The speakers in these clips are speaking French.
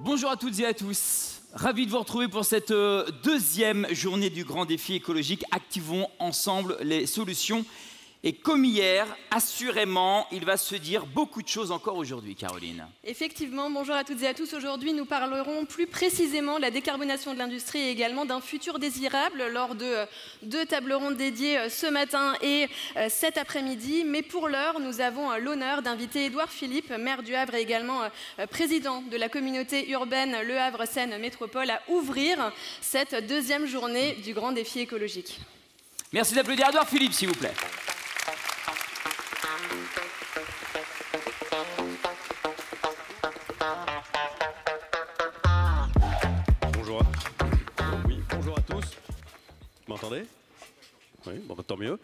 Bonjour à toutes et à tous, ravi de vous retrouver pour cette deuxième journée du grand défi écologique. Activons ensemble les solutions. Et comme hier, assurément, il va se dire beaucoup de choses encore aujourd'hui, Caroline. Effectivement, bonjour à toutes et à tous. Aujourd'hui, nous parlerons plus précisément de la décarbonation de l'industrie et également d'un futur désirable lors de deux tables rondes dédiées ce matin et cet après-midi. Mais pour l'heure, nous avons l'honneur d'inviter Édouard Philippe, maire du Havre et également président de la communauté urbaine Le Havre-Seine Métropole, à ouvrir cette deuxième journée du grand défi écologique. Merci d'applaudir Édouard Philippe, s'il vous plaît. Bonjour à tous. Vous m'entendez? Oui, bon, tant mieux.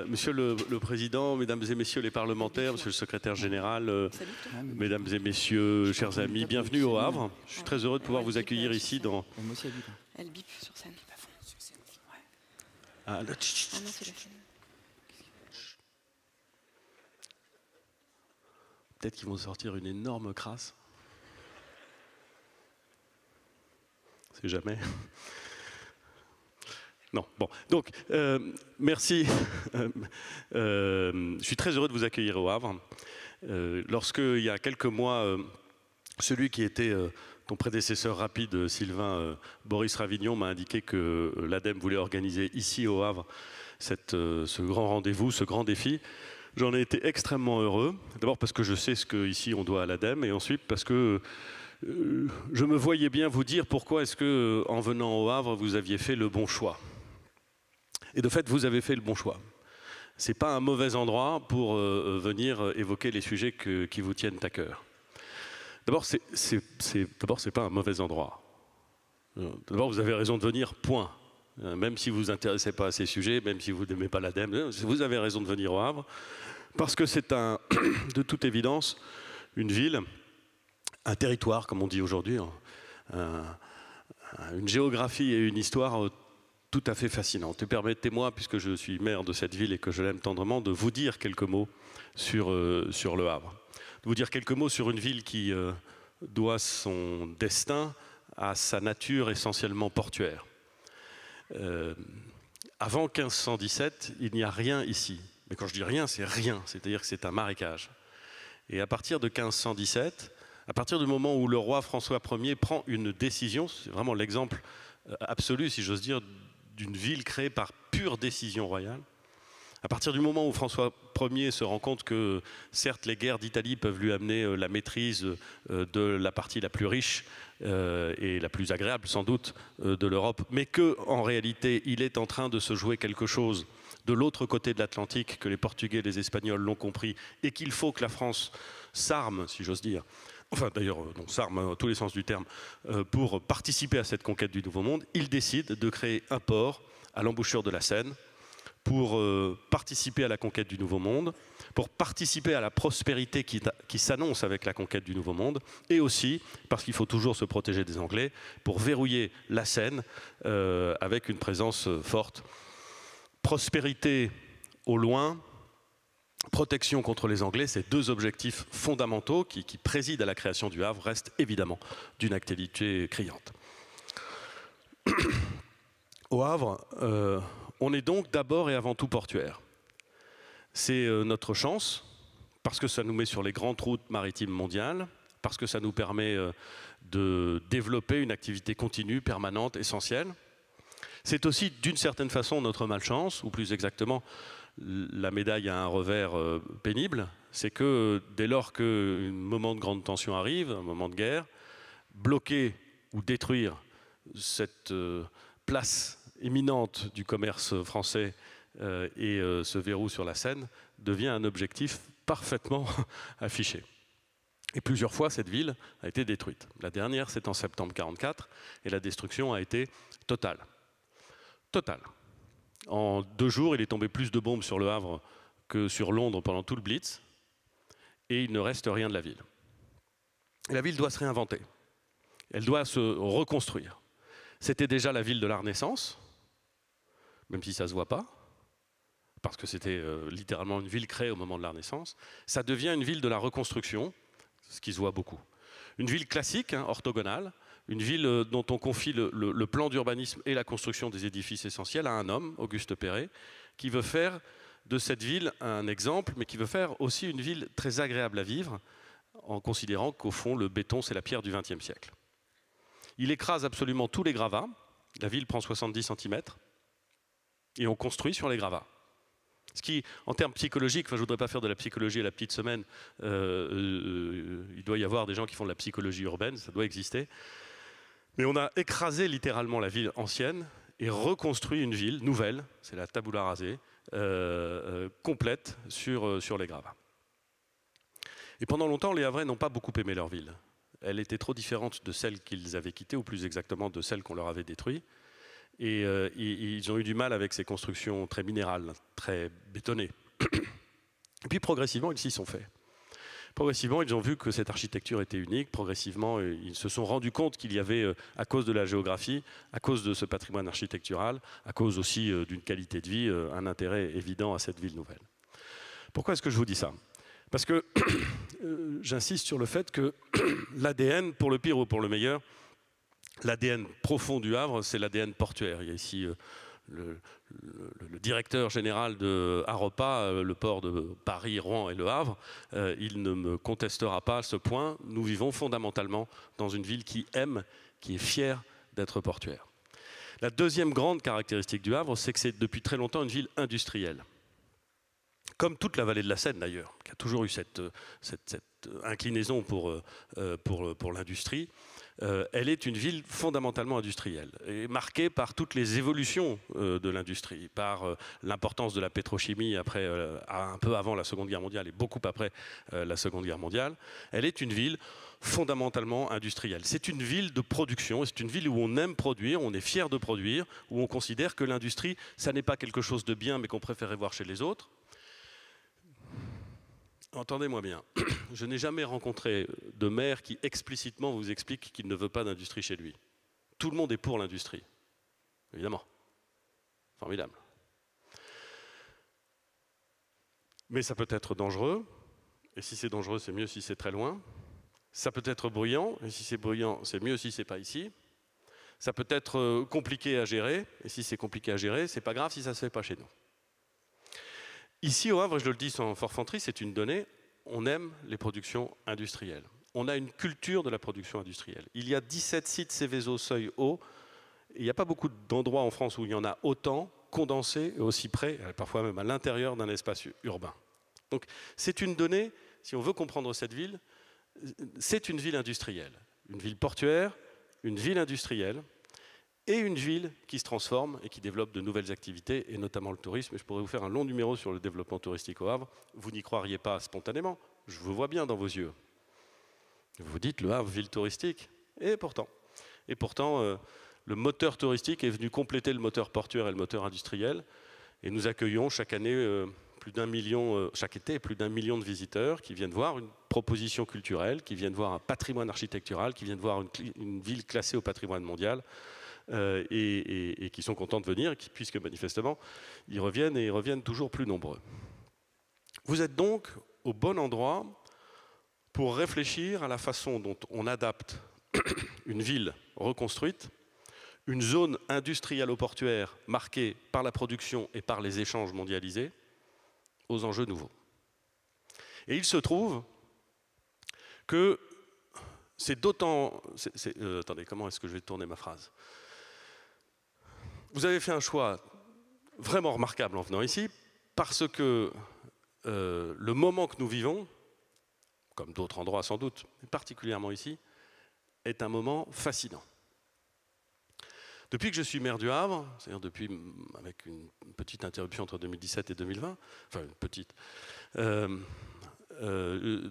Monsieur le Président, Mesdames et Messieurs les parlementaires, Monsieur le Secrétaire Général, Mesdames et Messieurs, chers amis, bienvenue au Havre. Je suis très heureux de pouvoir vous accueillir ici dans... Elle bip sur scène. Ah, non, c'est la scène. Peut-être qu'ils vont sortir une énorme crasse. C'est jamais. Non, bon. Donc, merci. Je suis très heureux de vous accueillir au Havre. Lorsque, il y a quelques mois, celui qui était ton prédécesseur rapide, Sylvain Boris Ravignon, m'a indiqué que l'ADEME voulait organiser ici au Havre ce grand rendez-vous, ce grand défi. J'en ai été extrêmement heureux. D'abord parce que je sais ce qu'ici on doit à l'ADEME, et ensuite parce que je me voyais bien vous dire pourquoi est-ce que, en venant au Havre, vous aviez fait le bon choix. Et de fait, vous avez fait le bon choix. Ce n'est pas un mauvais endroit pour venir évoquer les sujets qui vous tiennent à cœur. D'abord, c'est pas un mauvais endroit. D'abord, vous avez raison de venir, point. Même si vous ne vous intéressez pas à ces sujets, même si vous n'aimez pas l'ADEME, vous avez raison de venir au Havre, parce que c'est de toute évidence une ville, un territoire, comme on dit aujourd'hui, une géographie et une histoire tout à fait fascinantes. Et permettez-moi, puisque je suis maire de cette ville et que je l'aime tendrement, de vous dire quelques mots sur le Havre. De vous dire quelques mots sur une ville qui doit son destin à sa nature essentiellement portuaire. Avant 1517, il n'y a rien ici. Mais quand je dis rien, c'est rien, c'est-à-dire que c'est un marécage. Et à partir de 1517, à partir du moment où le roi François Ier prend une décision, c'est vraiment l'exemple absolu, si j'ose dire, d'une ville créée par pure décision royale. À partir du moment où François Ier se rend compte que, certes, les guerres d'Italie peuvent lui amener la maîtrise de la partie la plus riche et la plus agréable, sans doute, de l'Europe, mais qu'en réalité, il est en train de se jouer quelque chose de l'autre côté de l'Atlantique, que les Portugais et les Espagnols l'ont compris, et qu'il faut que la France s'arme, si j'ose dire, enfin d'ailleurs, non, s'arme dans tous les sens du terme, pour participer à cette conquête du Nouveau Monde, il décide de créer un port à l'embouchure de la Seine, pour participer à la conquête du Nouveau Monde, pour participer à la prospérité qui s'annonce avec la conquête du Nouveau Monde, et aussi, parce qu'il faut toujours se protéger des Anglais, pour verrouiller la Seine avec une présence forte. Prospérité au loin, protection contre les Anglais, ces deux objectifs fondamentaux qui président à la création du Havre restent évidemment d'une actualité criante. Au Havre, on est donc d'abord et avant tout portuaire. C'est notre chance, parce que ça nous met sur les grandes routes maritimes mondiales, parce que ça nous permet de développer une activité continue, permanente, essentielle. C'est aussi d'une certaine façon notre malchance, ou plus exactement, la médaille a un revers pénible, c'est que dès lors qu'un moment de grande tension arrive, un moment de guerre, bloquer ou détruire cette place éminente du commerce français et ce verrou sur la Seine devient un objectif parfaitement affiché. Et plusieurs fois, cette ville a été détruite. La dernière, c'est en septembre 1944, et la destruction a été totale. Totale. En 2 jours, il est tombé plus de bombes sur Le Havre que sur Londres pendant tout le Blitz, et il ne reste rien de la ville. Et la ville doit se réinventer. Elle doit se reconstruire. C'était déjà la ville de la Renaissance, même si ça ne se voit pas, parce que c'était littéralement une ville créée au moment de la Renaissance. Ça devient une ville de la reconstruction, ce qui se voit beaucoup. Une ville classique, hein, orthogonale, une ville dont on confie le plan d'urbanisme et la construction des édifices essentiels à un homme, Auguste Perret, qui veut faire de cette ville un exemple, mais qui veut faire aussi une ville très agréable à vivre, en considérant qu'au fond, le béton, c'est la pierre du XXe siècle. Il écrase absolument tous les gravats. La ville prend 70 cm et on construit sur les gravats. Ce qui, en termes psychologiques, enfin, je ne voudrais pas faire de la psychologie à la petite semaine, il doit y avoir des gens qui font de la psychologie urbaine, ça doit exister. Mais on a écrasé littéralement la ville ancienne et reconstruit une ville nouvelle, c'est la tabula rasée, complète sur les gravats. Et pendant longtemps, les Havrais n'ont pas beaucoup aimé leur ville. Elle était trop différente de celle qu'ils avaient quittée, ou plus exactement de celle qu'on leur avait détruite. Et ils ont eu du mal avec ces constructions très minérales, très bétonnées. Et puis progressivement, ils s'y sont faits. Progressivement, ils ont vu que cette architecture était unique. Progressivement, ils se sont rendus compte qu'il y avait, à cause de la géographie, à cause de ce patrimoine architectural, à cause aussi d'une qualité de vie, un intérêt évident à cette ville nouvelle. Pourquoi est-ce que je vous dis ça ? Parce que j'insiste sur le fait que l'ADN, pour le pire ou pour le meilleur, l'ADN profond du Havre, c'est l'ADN portuaire. Il y a ici le directeur général de Haropa, le port de Paris, Rouen et Le Havre. Il ne me contestera pas à ce point. Nous vivons fondamentalement dans une ville qui aime, qui est fière d'être portuaire. La deuxième grande caractéristique du Havre, c'est que c'est depuis très longtemps une ville industrielle. Comme toute la vallée de la Seine d'ailleurs, qui a toujours eu cette inclinaison pour l'industrie. Elle est une ville fondamentalement industrielle, et marquée par toutes les évolutions de l'industrie, par l'importance de la pétrochimie après, un peu avant la Seconde Guerre mondiale et beaucoup après la Seconde Guerre mondiale. Elle est une ville fondamentalement industrielle. C'est une ville de production, c'est une ville où on aime produire, on est fier de produire, où on considère que l'industrie, ça n'est pas quelque chose de bien mais qu'on préférait voir chez les autres. Entendez-moi bien, je n'ai jamais rencontré de maire qui explicitement vous explique qu'il ne veut pas d'industrie chez lui. Tout le monde est pour l'industrie, évidemment. Formidable. Mais ça peut être dangereux, et si c'est dangereux, c'est mieux si c'est très loin. Ça peut être bruyant, et si c'est bruyant, c'est mieux si c'est pas ici. Ça peut être compliqué à gérer, et si c'est compliqué à gérer, c'est pas grave si ça ne se fait pas chez nous. Ici, au Havre, je le dis sans forfanterie, c'est une donnée, on aime les productions industrielles. On a une culture de la production industrielle. Il y a 17 sites Céveso seuil haut. Il n'y a pas beaucoup d'endroits en France où il y en a autant, condensés et aussi près, parfois même à l'intérieur d'un espace urbain. Donc c'est une donnée, si on veut comprendre cette ville, c'est une ville industrielle. Une ville portuaire, une ville industrielle, et une ville qui se transforme et qui développe de nouvelles activités, et notamment le tourisme. Et je pourrais vous faire un long numéro sur le développement touristique au Havre. Vous n'y croiriez pas spontanément, je vous vois bien dans vos yeux. Vous dites Le Havre, ville touristique, et pourtant le moteur touristique est venu compléter le moteur portuaire et le moteur industriel, et nous accueillons chaque année plus d'1 million, chaque été, plus d'1 million de visiteurs qui viennent voir une proposition culturelle, qui viennent voir un patrimoine architectural, qui viennent voir une ville classée au patrimoine mondial. Et qui sont contents de venir, puisque manifestement, ils reviennent et ils reviennent toujours plus nombreux. Vous êtes donc au bon endroit pour réfléchir à la façon dont on adapte une ville reconstruite, une zone industrielle-portuaire marquée par la production et par les échanges mondialisés, aux enjeux nouveaux. Et il se trouve que c'est d'autant... attendez, comment est-ce que je vais tourner ma phrase ? Vous avez fait un choix vraiment remarquable en venant ici, parce que le moment que nous vivons, comme d'autres endroits sans doute, mais particulièrement ici, est un moment fascinant. Depuis que je suis maire du Havre, c'est-à-dire depuis, avec une petite interruption entre 2017 et 2020, enfin une petite,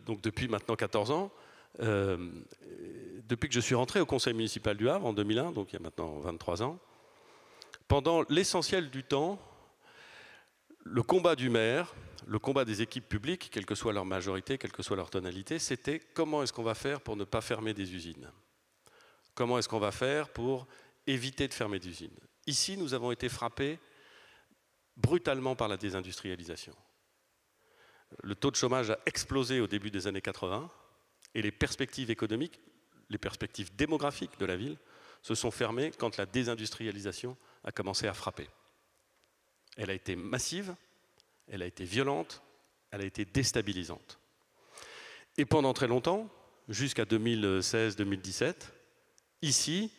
donc depuis maintenant 14 ans, depuis que je suis rentré au conseil municipal du Havre en 2001, donc il y a maintenant 23 ans, pendant l'essentiel du temps, le combat du maire, le combat des équipes publiques, quelle que soit leur majorité, quelle que soit leur tonalité, c'était comment est-ce qu'on va faire pour ne pas fermer des usines? Comment est-ce qu'on va faire pour éviter de fermer des usines? Ici, nous avons été frappés brutalement par la désindustrialisation. Le taux de chômage a explosé au début des années 80 et les perspectives économiques, les perspectives démographiques de la ville se sont fermées quand la désindustrialisation a commencé à frapper. Elle a été massive, elle a été violente, elle a été déstabilisante. Et pendant très longtemps, jusqu'à 2016-2017, ici,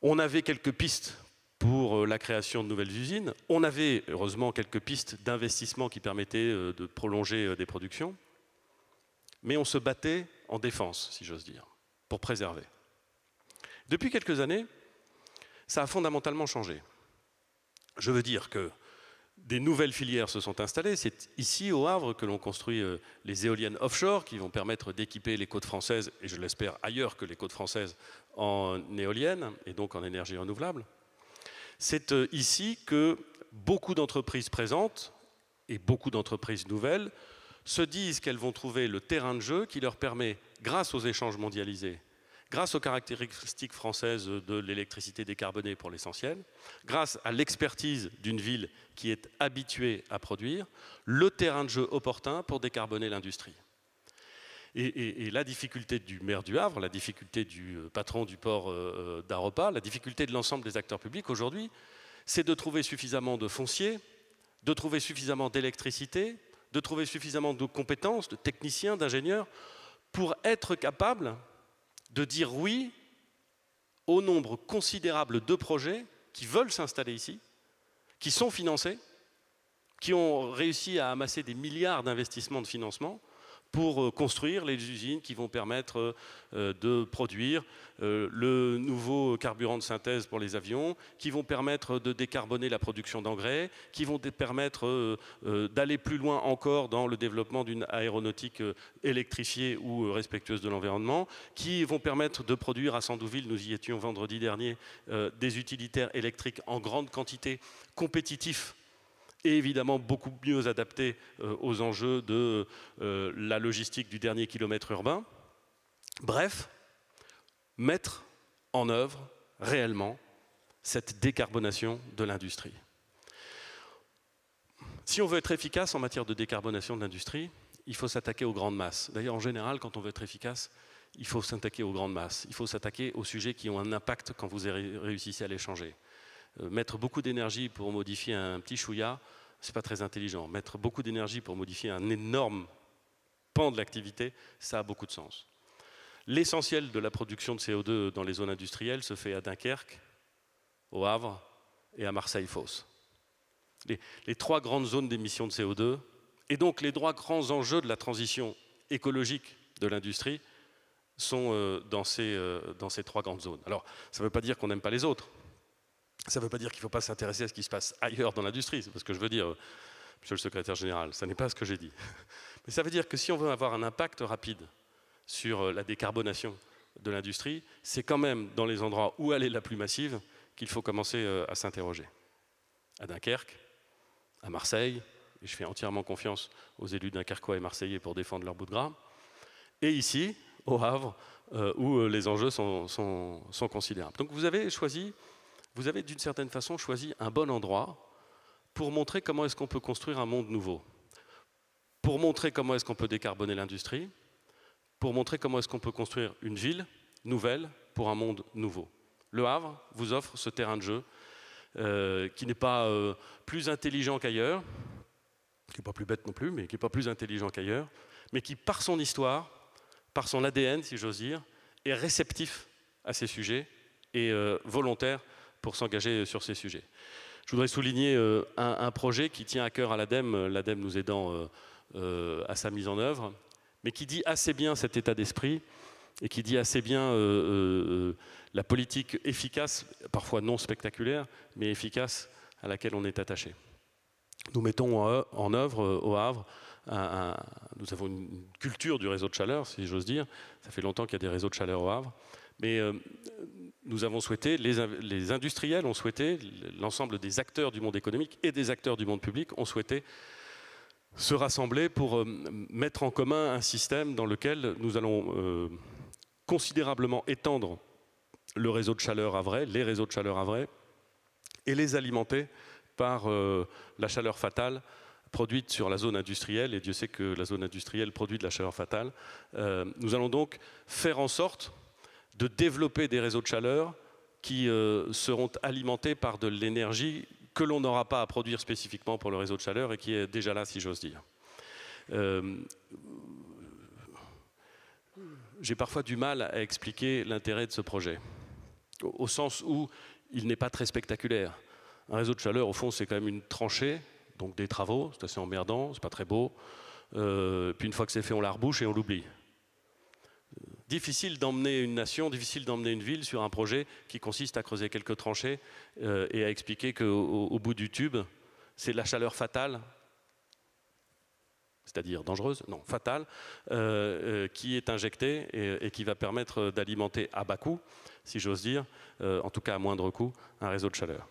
on avait quelques pistes pour la création de nouvelles usines. On avait, heureusement, quelques pistes d'investissement qui permettaient de prolonger des productions. Mais on se battait en défense, si j'ose dire, pour préserver. Depuis quelques années, ça a fondamentalement changé. Je veux dire que des nouvelles filières se sont installées. C'est ici, au Havre, que l'on construit les éoliennes offshore qui vont permettre d'équiper les côtes françaises, et je l'espère ailleurs que les côtes françaises, en éoliennes et donc en énergie renouvelable. C'est ici que beaucoup d'entreprises présentes et beaucoup d'entreprises nouvelles se disent qu'elles vont trouver le terrain de jeu qui leur permet, grâce aux échanges mondialisés, grâce aux caractéristiques françaises de l'électricité décarbonée pour l'essentiel, grâce à l'expertise d'une ville qui est habituée à produire, le terrain de jeu opportun pour décarboner l'industrie. Et la difficulté du maire du Havre, la difficulté du patron du port d'Aropa, la difficulté de l'ensemble des acteurs publics aujourd'hui, c'est de trouver suffisamment de foncier, de trouver suffisamment d'électricité, de trouver suffisamment de compétences, de techniciens, d'ingénieurs, pour être capable de dire oui au nombre considérable de projets qui veulent s'installer ici, qui sont financés, qui ont réussi à amasser des milliards d'investissements de financement pour construire les usines qui vont permettre de produire le nouveau carburant de synthèse pour les avions, qui vont permettre de décarboner la production d'engrais, qui vont permettre d'aller plus loin encore dans le développement d'une aéronautique électrifiée ou respectueuse de l'environnement, qui vont permettre de produire à Sandouville, nous y étions vendredi dernier, des utilitaires électriques en grande quantité, compétitifs, et évidemment beaucoup mieux adapté aux enjeux de la logistique du dernier kilomètre urbain. Bref, mettre en œuvre réellement cette décarbonation de l'industrie. Si on veut être efficace en matière de décarbonation de l'industrie, il faut s'attaquer aux grandes masses. D'ailleurs, en général, quand on veut être efficace, il faut s'attaquer aux grandes masses. Il faut s'attaquer aux sujets qui ont un impact quand vous réussissez à les changer. Mettre beaucoup d'énergie pour modifier un petit chouïa, c'est pas très intelligent. Mettre beaucoup d'énergie pour modifier un énorme pan de l'activité, ça a beaucoup de sens. L'essentiel de la production de CO2 dans les zones industrielles se fait à Dunkerque, au Havre et à Marseille-Fos. Les trois grandes zones d'émissions de CO2 et donc les trois grands enjeux de la transition écologique de l'industrie sont dans ces trois grandes zones. Alors, ça ne veut pas dire qu'on n'aime pas les autres. Ça ne veut pas dire qu'il ne faut pas s'intéresser à ce qui se passe ailleurs dans l'industrie. C'est ce que je veux dire, monsieur le secrétaire général. Ça n'est pas ce que j'ai dit. Mais ça veut dire que si on veut avoir un impact rapide sur la décarbonation de l'industrie, c'est quand même dans les endroits où elle est la plus massive qu'il faut commencer à s'interroger. À Dunkerque, à Marseille, et je fais entièrement confiance aux élus dunkerquois et marseillais pour défendre leur bout de gras, et ici, au Havre, où les enjeux sont considérables. Donc vous avez d'une certaine façon choisi un bon endroit pour montrer comment est-ce qu'on peut construire un monde nouveau, pour montrer comment est-ce qu'on peut décarboner l'industrie, pour montrer comment est-ce qu'on peut construire une ville nouvelle pour un monde nouveau. Le Havre vous offre ce terrain de jeu qui n'est pas plus intelligent qu'ailleurs, qui n'est pas plus bête non plus, mais qui n'est pas plus intelligent qu'ailleurs, mais qui, par son histoire, par son ADN, si j'ose dire, est réceptif à ces sujets et volontaire pour s'engager sur ces sujets. Je voudrais souligner un projet qui tient à cœur à l'ADEME, l'ADEME nous aidant à sa mise en œuvre, mais qui dit assez bien cet état d'esprit et qui dit assez bien la politique efficace, parfois non spectaculaire, mais efficace à laquelle on est attaché. Nous mettons en œuvre au Havre nous avons une culture du réseau de chaleur, si j'ose dire. Ça fait longtemps qu'il y a des réseaux de chaleur au Havre. Mais nous avons souhaité, les industriels ont souhaité, l'ensemble des acteurs du monde économique et des acteurs du monde public ont souhaité se rassembler pour mettre en commun un système dans lequel nous allons considérablement étendre le réseau de chaleur havrais, les réseaux de chaleur havrais, et les alimenter par la chaleur fatale produite sur la zone industrielle, et Dieu sait que la zone industrielle produit de la chaleur fatale. Nous allons donc faire en sorte de développer des réseaux de chaleur qui seront alimentés par de l'énergie que l'on n'aura pas à produire spécifiquement pour le réseau de chaleur et qui est déjà là, si j'ose dire. J'ai parfois du mal à expliquer l'intérêt de ce projet, au sens où il n'est pas très spectaculaire. Un réseau de chaleur, au fond, c'est quand même une tranchée, donc des travaux, c'est assez emmerdant, c'est pas très beau. Puis une fois que c'est fait, on la rebouche et on l'oublie. Difficile d'emmener une nation, difficile d'emmener une ville sur un projet qui consiste à creuser quelques tranchées et à expliquer qu'au bout du tube, c'est la chaleur fatale, c'est-à-dire dangereuse, non, fatale, qui est injectée et qui va permettre d'alimenter à bas coût, si j'ose dire, en tout cas à moindre coût, un réseau de chaleur.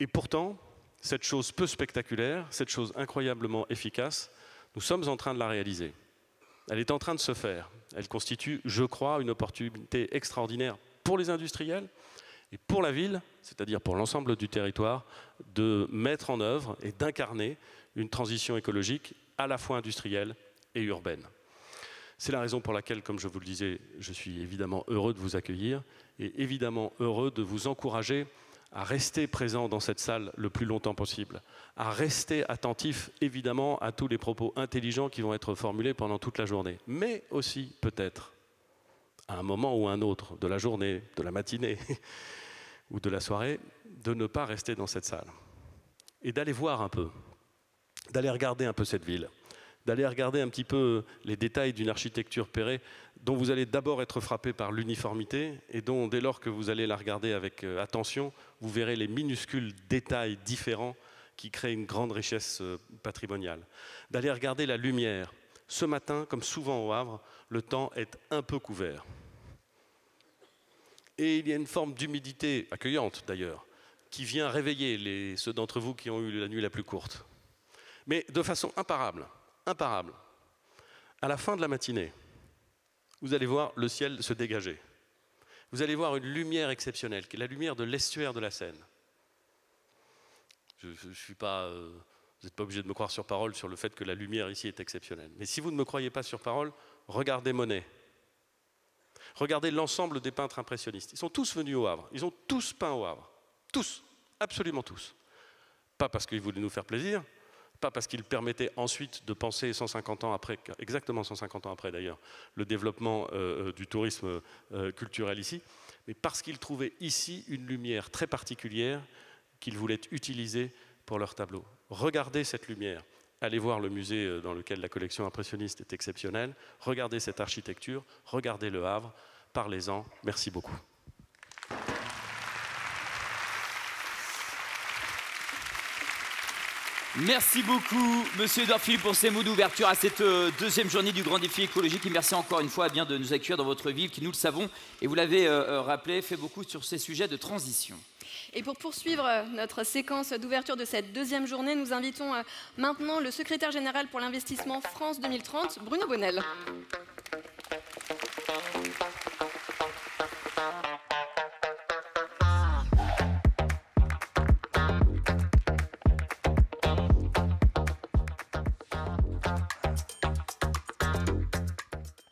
Et pourtant, cette chose peu spectaculaire, cette chose incroyablement efficace, nous sommes en train de la réaliser. Elle est en train de se faire. Elle constitue, je crois, une opportunité extraordinaire pour les industriels et pour la ville, c'est-à-dire pour l'ensemble du territoire, de mettre en œuvre et d'incarner une transition écologique à la fois industrielle et urbaine. C'est la raison pour laquelle, comme je vous le disais, je suis évidemment heureux de vous accueillir et évidemment heureux de vous encourager à rester présent dans cette salle le plus longtemps possible, à rester attentif évidemment à tous les propos intelligents qui vont être formulés pendant toute la journée, mais aussi peut-être à un moment ou un autre de la journée, de la matinée ou de la soirée, de ne pas rester dans cette salle et d'aller voir un peu, d'aller regarder un peu cette ville, d'aller regarder un petit peu les détails d'une architecture Perret dont vous allez d'abord être frappé par l'uniformité et dont, dès lors que vous allez la regarder avec attention, vous verrez les minuscules détails différents qui créent une grande richesse patrimoniale. D'aller regarder la lumière. Ce matin, comme souvent au Havre, le temps est un peu couvert. Et il y a une forme d'humidité, accueillante d'ailleurs, qui vient réveiller ceux d'entre vous qui ont eu la nuit la plus courte. Mais de façon imparable, à la fin de la matinée, vous allez voir le ciel se dégager. Vous allez voir une lumière exceptionnelle, qui est la lumière de l'estuaire de la Seine. Je suis pas, vous n'êtes pas obligé de me croire sur parole sur le fait que la lumière ici est exceptionnelle. Mais si vous ne me croyez pas sur parole, regardez Monet. Regardez l'ensemble des peintres impressionnistes. Ils sont tous venus au Havre. Ils ont tous peint au Havre. Tous, absolument tous. Pas parce qu'ils voulaient nous faire plaisir, pas parce qu'il permettait ensuite de penser 150 ans après, exactement 150 ans après d'ailleurs, le développement du tourisme culturel ici, mais parce qu'ils trouvaient ici une lumière très particulière qu'ils voulaient utiliser pour leurs tableaux. Regardez cette lumière, allez voir le musée dans lequel la collection impressionniste est exceptionnelle, regardez cette architecture, regardez le Havre, parlez-en, merci beaucoup. Merci beaucoup, Monsieur Édouard Philippe, pour ces mots d'ouverture à cette deuxième journée du Grand Défi écologique. Et merci encore une fois bien de nous accueillir dans votre ville, qui, nous le savons, et vous l'avez rappelé, fait beaucoup sur ces sujets de transition. Et pour poursuivre notre séquence d'ouverture de cette deuxième journée, nous invitons maintenant le secrétaire général pour l'investissement France 2030, Bruno Bonnel.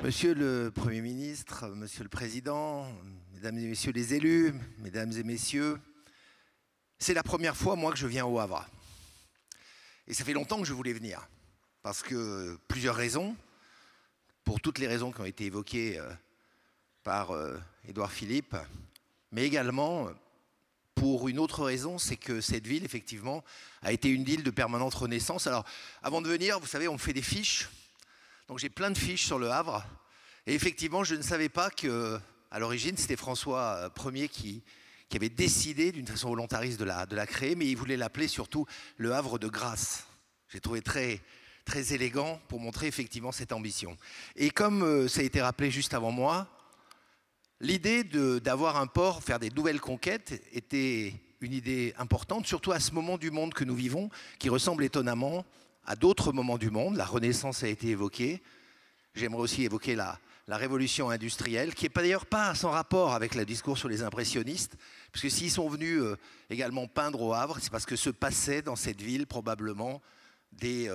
Monsieur le Premier ministre, Monsieur le Président, Mesdames et Messieurs les élus, Mesdames et Messieurs, c'est la première fois, moi, que je viens au Havre. Et ça fait longtemps que je voulais venir, parce que plusieurs raisons, pour toutes les raisons qui ont été évoquées par Édouard Philippe, mais également pour une autre raison, c'est que cette ville, effectivement, a été une ville de permanente renaissance. Alors, avant de venir, vous savez, on me fait des fiches. Donc j'ai plein de fiches sur le Havre. Et effectivement, je ne savais pas qu'à l'origine, c'était François Ier qui avait décidé d'une façon volontariste de la créer, mais il voulait l'appeler surtout le Havre de grâce. J'ai trouvé très très élégant pour montrer effectivement cette ambition. Et comme ça a été rappelé juste avant moi, l'idée d'avoir un port, faire des nouvelles conquêtes était une idée importante, surtout à ce moment du monde que nous vivons, qui ressemble étonnamment à d'autres moments du monde. La Renaissance a été évoquée. J'aimerais aussi évoquer la révolution industrielle, qui n'est d'ailleurs pas sans rapport avec le discours sur les impressionnistes, parce que s'ils sont venus également peindre au Havre, c'est parce que se passaient dans cette ville probablement des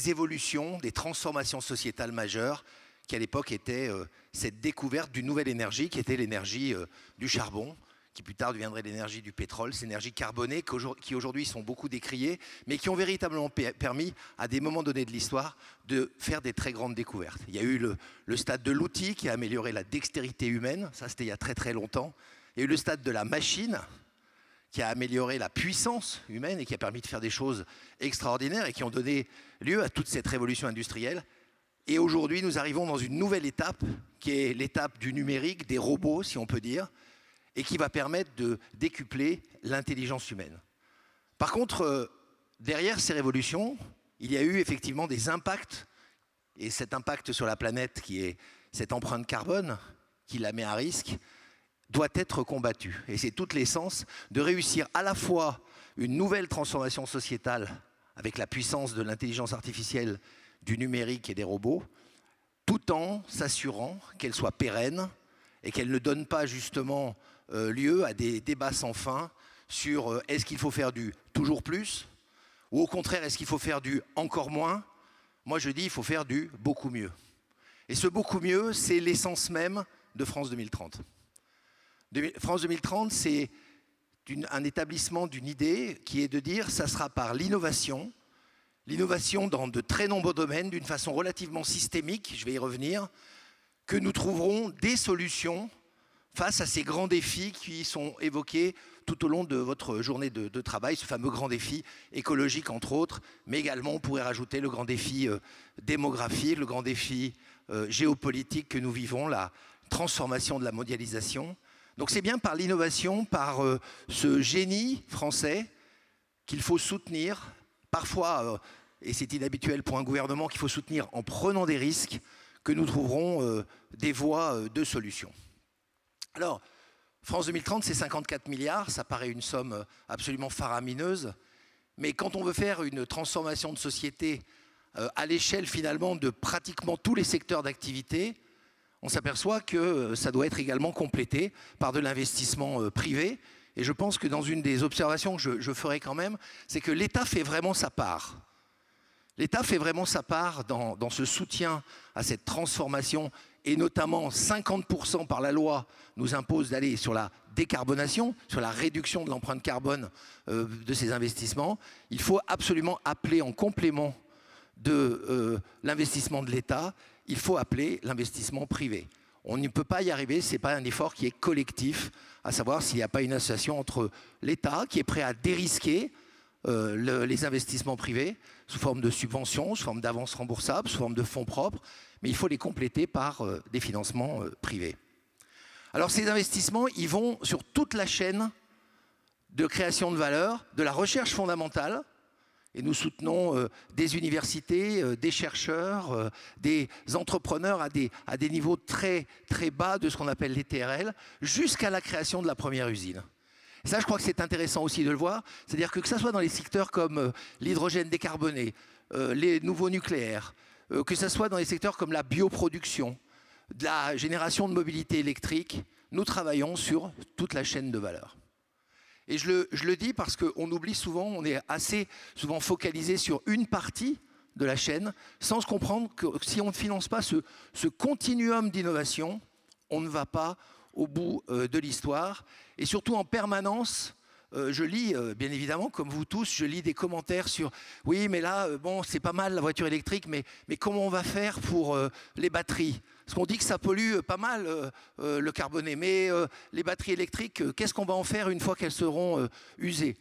évolutions, des transformations sociétales majeures, qui à l'époque étaient cette découverte d'une nouvelle énergie, qui était l'énergie du charbon, qui plus tard deviendrait l'énergie du pétrole, ces énergies carbonées qui aujourd'hui sont beaucoup décriées, mais qui ont véritablement permis, à des moments donnés de l'histoire, de faire des très grandes découvertes. Il y a eu le stade de l'outil qui a amélioré la dextérité humaine, ça c'était il y a très très longtemps. Il y a eu le stade de la machine qui a amélioré la puissance humaine et qui a permis de faire des choses extraordinaires et qui ont donné lieu à toute cette révolution industrielle. Et aujourd'hui, nous arrivons dans une nouvelle étape, qui est l'étape du numérique, des robots, si on peut dire, et qui va permettre de décupler l'intelligence humaine. Par contre, derrière ces révolutions, il y a eu effectivement des impacts, et cet impact sur la planète, qui est cette empreinte carbone, qui la met à risque, doit être combattu. Et c'est tout l'essence de réussir à la fois une nouvelle transformation sociétale avec la puissance de l'intelligence artificielle, du numérique et des robots, tout en s'assurant qu'elle soit pérenne et qu'elle ne donne pas justement lieu à des débats sans fin sur est-ce qu'il faut faire du toujours plus ou au contraire est-ce qu'il faut faire du encore moins. Moi je dis il faut faire du beaucoup mieux. Et ce beaucoup mieux, c'est l'essence même de France 2030. France 2030, c'est un établissement d'une idée qui est de dire ça sera par l'innovation dans de très nombreux domaines, d'une façon relativement systémique, je vais y revenir, que nous trouverons des solutions face à ces grands défis qui sont évoqués tout au long de votre journée de travail, ce fameux grand défi écologique entre autres, mais également on pourrait rajouter le grand défi démographique, le grand défi géopolitique que nous vivons, la transformation de la mondialisation. Donc c'est bien par l'innovation, par ce génie français qu'il faut soutenir, parfois, et c'est inhabituel pour un gouvernement, qu'il faut soutenir en prenant des risques, que nous trouverons des voies de solutions. Alors, France 2030, c'est 54 milliards, ça paraît une somme absolument faramineuse, mais quand on veut faire une transformation de société à l'échelle finalement de pratiquement tous les secteurs d'activité, on s'aperçoit que ça doit être également complété par de l'investissement privé. Et je pense que dans une des observations que je ferai quand même, c'est que l'État fait vraiment sa part. L'État fait vraiment sa part dans ce soutien à cette transformation, et notamment 50% par la loi nous impose d'aller sur la décarbonation, sur la réduction de l'empreinte carbone de ces investissements. Il faut absolument appeler en complément de l'investissement de l'État, il faut appeler l'investissement privé. On ne peut pas y arriver, ce n'est pas un effort qui est collectif, à savoir s'il n'y a pas une association entre l'État qui est prêt à dérisquer les investissements privés sous forme de subventions, sous forme d'avances remboursables, sous forme de fonds propres, mais il faut les compléter par des financements privés. Alors ces investissements, ils vont sur toute la chaîne de création de valeur, de la recherche fondamentale, et nous soutenons des universités, des chercheurs, des entrepreneurs à des niveaux très, très bas de ce qu'on appelle les TRL, jusqu'à la création de la première usine. Et ça, je crois que c'est intéressant aussi de le voir, c'est-à-dire que ça soit dans les secteurs comme l'hydrogène décarboné, les nouveaux nucléaires, que ce soit dans les secteurs comme la bioproduction, de la génération de mobilité électrique, nous travaillons sur toute la chaîne de valeur. Et je le dis parce qu'on oublie souvent, on est assez souvent focalisé sur une partie de la chaîne, sans se comprendre que si on ne finance pas ce continuum d'innovation, on ne va pas au bout de l'histoire. Et surtout en permanence, je lis, bien évidemment, comme vous tous, je lis des commentaires sur « oui, mais là, bon, c'est pas mal la voiture électrique, mais comment on va faire pour les batteries ?» Parce qu'on dit que ça pollue pas mal le carboné, mais les batteries électriques, qu'est-ce qu'on va en faire une fois qu'elles seront usées?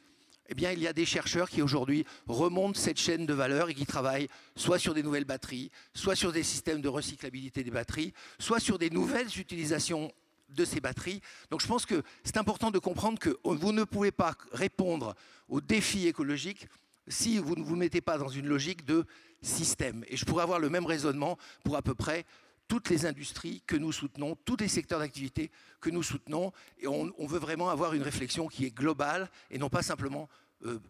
Eh bien, il y a des chercheurs qui aujourd'hui remontent cette chaîne de valeur et qui travaillent soit sur des nouvelles batteries, soit sur des systèmes de recyclabilité des batteries, soit sur des nouvelles utilisations de ces batteries. Donc je pense que c'est important de comprendre que vous ne pouvez pas répondre aux défis écologiques si vous ne vous mettez pas dans une logique de système. Et je pourrais avoir le même raisonnement pour à peu près toutes les industries que nous soutenons, tous les secteurs d'activité que nous soutenons. Et on veut vraiment avoir une réflexion qui est globale et non pas simplement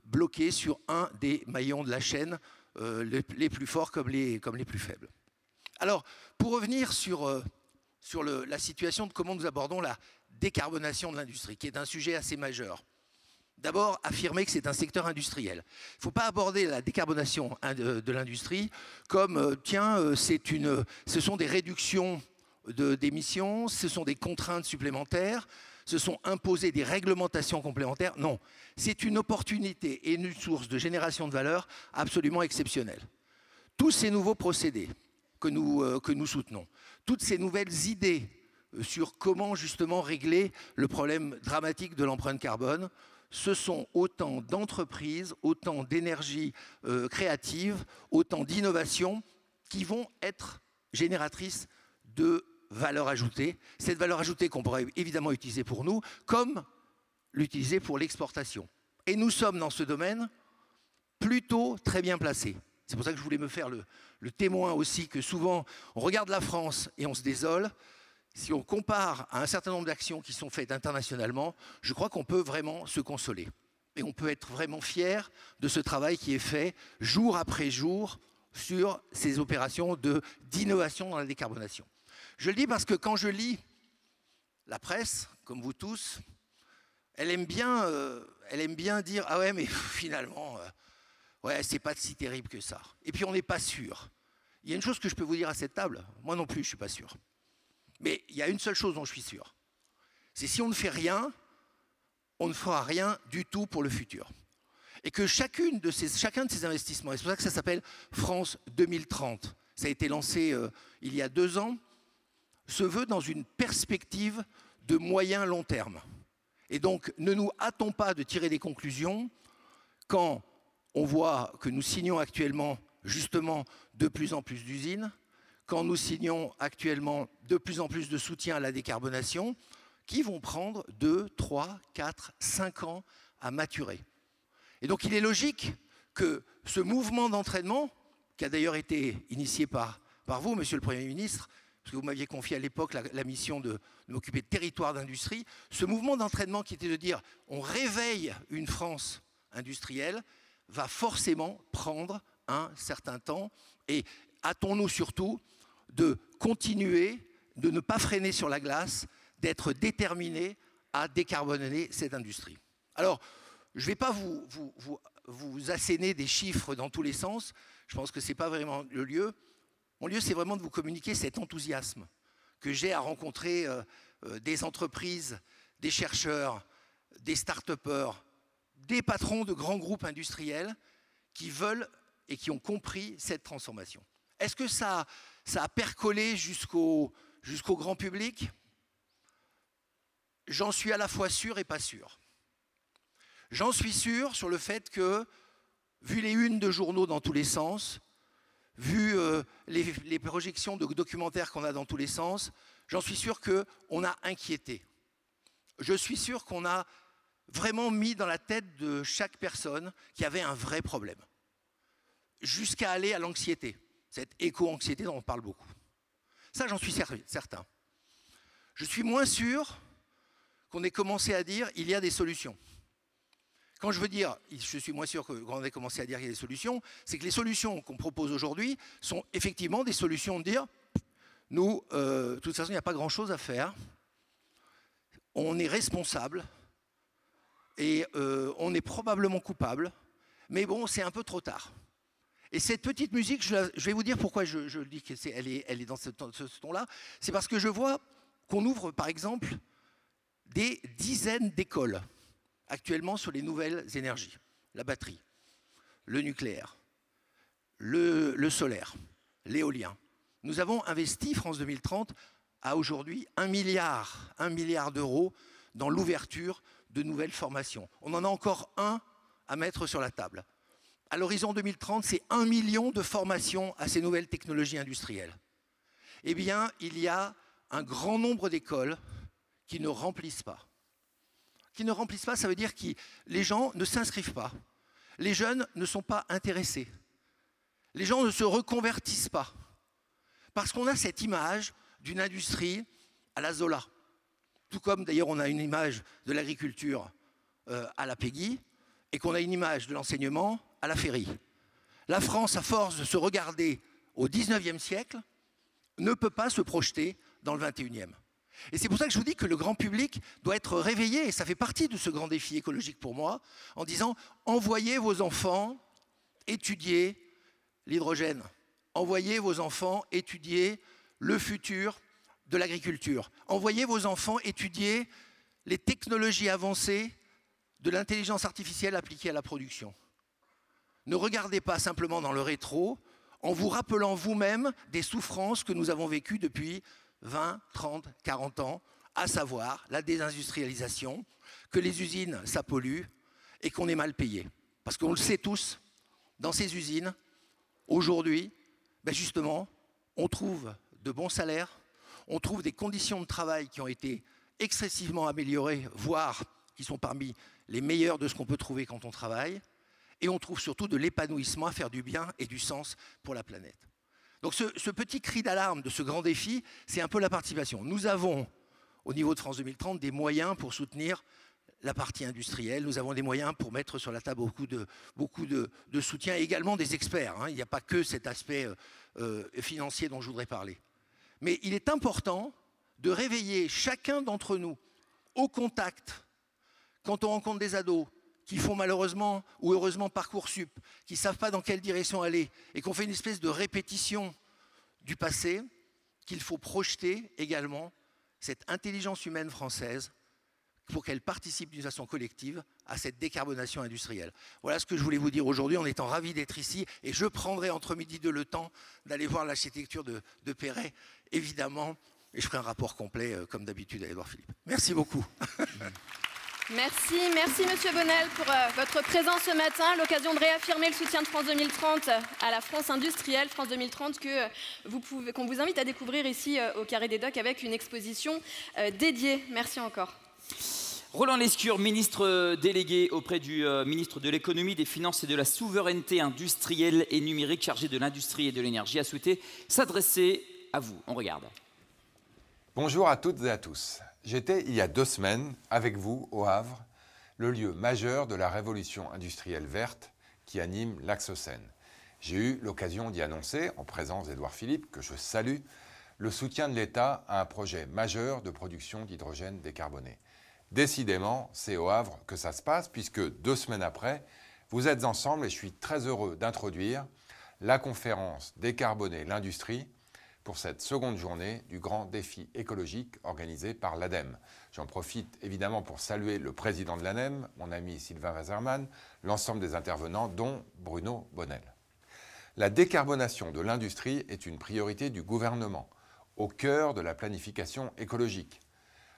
bloquée sur un des maillons de la chaîne, les plus forts comme les plus faibles. Alors, pour revenir sur la situation de comment nous abordons la décarbonation de l'industrie, qui est un sujet assez majeur. D'abord, affirmer que c'est un secteur industriel. Il ne faut pas aborder la décarbonation de l'industrie comme, ce sont des réductions d'émissions, ce sont des contraintes supplémentaires, ce sont imposer des réglementations complémentaires. Non, c'est une opportunité et une source de génération de valeur absolument exceptionnelle. Tous ces nouveaux procédés que nous soutenons, toutes ces nouvelles idées sur comment justement régler le problème dramatique de l'empreinte carbone, ce sont autant d'entreprises, autant d'énergie créative, autant d'innovations qui vont être génératrices de valeur ajoutée. Cette valeur ajoutée qu'on pourrait évidemment utiliser pour nous, comme l'utiliser pour l'exportation. Et nous sommes dans ce domaine plutôt très bien placés. C'est pour ça que je voulais me faire le témoin aussi que souvent on regarde la France et on se désole. Si on compare à un certain nombre d'actions qui sont faites internationalement, je crois qu'on peut vraiment se consoler. Et on peut être vraiment fier de ce travail qui est fait jour après jour sur ces opérations d'innovation dans la décarbonation. Je le dis parce que quand je lis la presse, comme vous tous, elle aime bien dire « Ah ouais, mais finalement, ouais, c'est pas si terrible que ça. » Et puis on n'est pas sûr. Il y a une chose que je peux vous dire à cette table, moi non plus, je ne suis pas sûr. Mais il y a une seule chose dont je suis sûr, c'est si on ne fait rien, on ne fera rien du tout pour le futur. Et que chacun de ces investissements, et c'est pour ça que ça s'appelle France 2030, ça a été lancé il y a 2 ans, se veut dans une perspective de moyen long terme. Et donc, ne nous hâtons pas de tirer des conclusions quand on voit que nous signons actuellement justement de plus en plus d'usines, quand nous signons actuellement de plus en plus de soutien à la décarbonation, qui vont prendre 2, 3, 4, 5 ans à maturer. Et donc il est logique que ce mouvement d'entraînement, qui a d'ailleurs été initié par vous, Monsieur le Premier ministre, parce que vous m'aviez confié à l'époque la mission de m'occuper de territoire d'industrie, ce mouvement d'entraînement qui était de dire on réveille une France industrielle, va forcément prendre un certain temps. Et hâtons-nous surtout de continuer, de ne pas freiner sur la glace, d'être déterminés à décarboner cette industrie. Alors, je ne vais pas vous asséner des chiffres dans tous les sens, je pense que ce n'est pas vraiment le lieu. Mon lieu, c'est vraiment de vous communiquer cet enthousiasme que j'ai à rencontrer des entreprises, des chercheurs, des start-upers, des patrons de grands groupes industriels qui veulent et qui ont compris cette transformation. Est-ce que ça a percolé jusqu'au grand public? J'en suis à la fois sûr et pas sûr. J'en suis sûr sur le fait que, vu les unes de journaux dans tous les sens, vu les projections de documentaires qu'on a dans tous les sens, j'en suis sûr qu'on a inquiété. Je suis sûr qu'on a vraiment mis dans la tête de chaque personne qu'il y avait un vrai problème, jusqu'à aller à l'anxiété, cette éco-anxiété dont on parle beaucoup. Ça, j'en suis certain. Je suis moins sûr qu'on ait commencé à dire il y a des solutions. Quand je veux dire, je suis moins sûr qu'on ait commencé à dire qu'il y a des solutions, c'est que les solutions qu'on propose aujourd'hui sont effectivement des solutions de dire nous, de toute façon, il n'y a pas grand-chose à faire, on est responsable et on est probablement coupable, mais bon, c'est un peu trop tard. Et cette petite musique, je vais vous dire pourquoi je dis qu'elle est dans ce ton-là, c'est parce que je vois qu'on ouvre, par exemple, des dizaines d'écoles actuellement sur les nouvelles énergies, la batterie, le nucléaire, le solaire, l'éolien. Nous avons investi, France 2030, à aujourd'hui 1 milliard d'euros dans l'ouverture de nouvelles formations. On en a encore un à mettre sur la table. À l'horizon 2030, c'est 1 million de formations à ces nouvelles technologies industrielles. Eh bien, il y a un grand nombre d'écoles qui ne remplissent pas. Qui ne remplissent pas, ça veut dire que les gens ne s'inscrivent pas. les jeunes ne sont pas intéressés. Les gens ne se reconvertissent pas. Parce qu'on a cette image d'une industrie à la Zola. Tout comme d'ailleurs on a une image de l'agriculture à la Peggy et qu'on a une image de l'enseignement à la Ferry. La France, à force de se regarder au XIXe siècle, ne peut pas se projeter dans le XXIe. Et c'est pour ça que je vous dis que le grand public doit être réveillé, et ça fait partie de ce grand défi écologique pour moi, en disant envoyez vos enfants étudier l'hydrogène, envoyez vos enfants étudier le futur de l'agriculture, envoyez vos enfants étudier les technologies avancées de l'intelligence artificielle appliquée à la production. Ne regardez pas simplement dans le rétro en vous rappelant vous-même des souffrances que nous avons vécues depuis 20, 30, 40 ans, à savoir la désindustrialisation, que les usines, ça pollue et qu'on est mal payé. Parce qu'on le sait tous, dans ces usines, aujourd'hui, ben justement, on trouve de bons salaires, on trouve des conditions de travail qui ont été excessivement améliorées, voire qui sont parmi les meilleures de ce qu'on peut trouver quand on travaille, et on trouve surtout de l'épanouissement à faire du bien et du sens pour la planète. Donc ce petit cri d'alarme de ce grand défi, c'est un peu la participation. Nous avons, au niveau de France 2030, des moyens pour soutenir la partie industrielle. Nous avons des moyens pour mettre sur la table beaucoup de soutien, et également des experts. Il n'y a pas que cet aspect financier dont je voudrais parler. Mais il est important de réveiller chacun d'entre nous au contact, quand on rencontre des ados qui font malheureusement ou heureusement Parcoursup, qui ne savent pas dans quelle direction aller, et qu'on fait une espèce de répétition du passé, qu'il faut projeter également cette intelligence humaine française pour qu'elle participe d'une façon collective à cette décarbonation industrielle. Voilà ce que je voulais vous dire aujourd'hui en étant ravi d'être ici, et je prendrai entre midi et deux le temps d'aller voir l'architecture de Perret, évidemment, et je ferai un rapport complet comme d'habitude à Édouard Philippe. Merci beaucoup. Merci Monsieur Bonnel pour votre présence ce matin, l'occasion de réaffirmer le soutien de France 2030 à la France industrielle, France 2030 qu'on vous invite à découvrir ici au Carré des Docks avec une exposition dédiée. Merci encore. Roland Lescure, ministre délégué auprès du ministre de l'économie, des finances et de la souveraineté industrielle et numérique, chargé de l'industrie et de l'énergie, a souhaité s'adresser à vous. On regarde. Bonjour à toutes et à tous. J'étais il y a 2 semaines avec vous au Havre, le lieu majeur de la révolution industrielle verte qui anime l'axe Seine. J'ai eu l'occasion d'y annoncer, en présence d'Édouard Philippe, que je salue, le soutien de l'État à un projet majeur de production d'hydrogène décarboné. Décidément, c'est au Havre que ça se passe, puisque 2 semaines après, vous êtes ensemble et je suis très heureux d'introduire la conférence Décarboner l'industrie pour cette seconde journée du grand défi écologique organisé par l'ADEME. J'en profite évidemment pour saluer le président de l'ADEME, mon ami Sylvain Waserman, l'ensemble des intervenants, dont Bruno Bonnel. La décarbonation de l'industrie est une priorité du gouvernement, au cœur de la planification écologique.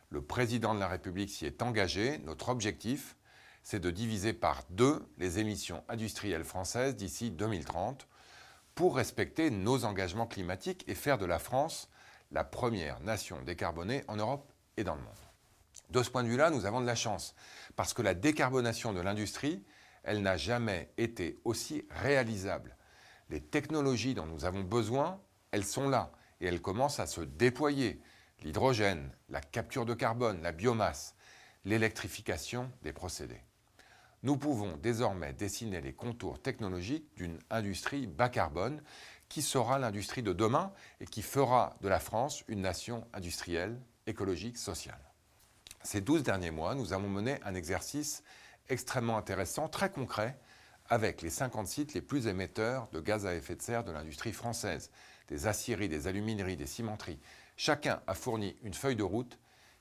Le président de la République s'y est engagé. Notre objectif, c'est de diviser par 2 les émissions industrielles françaises d'ici 2030 pour respecter nos engagements climatiques et faire de la France la première nation décarbonée en Europe et dans le monde. De ce point de vue-là, nous avons de la chance, parce que la décarbonation de l'industrie, elle n'a jamais été aussi réalisable. Les technologies dont nous avons besoin, elles sont là et elles commencent à se déployer. L'hydrogène, la capture de carbone, la biomasse, l'électrification des procédés. Nous pouvons désormais dessiner les contours technologiques d'une industrie bas carbone qui sera l'industrie de demain et qui fera de la France une nation industrielle, écologique, sociale. Ces 12 derniers mois, nous avons mené un exercice extrêmement intéressant, très concret, avec les 50 sites les plus émetteurs de gaz à effet de serre de l'industrie française, des aciéries, des alumineries, des cimenteries. Chacun a fourni une feuille de route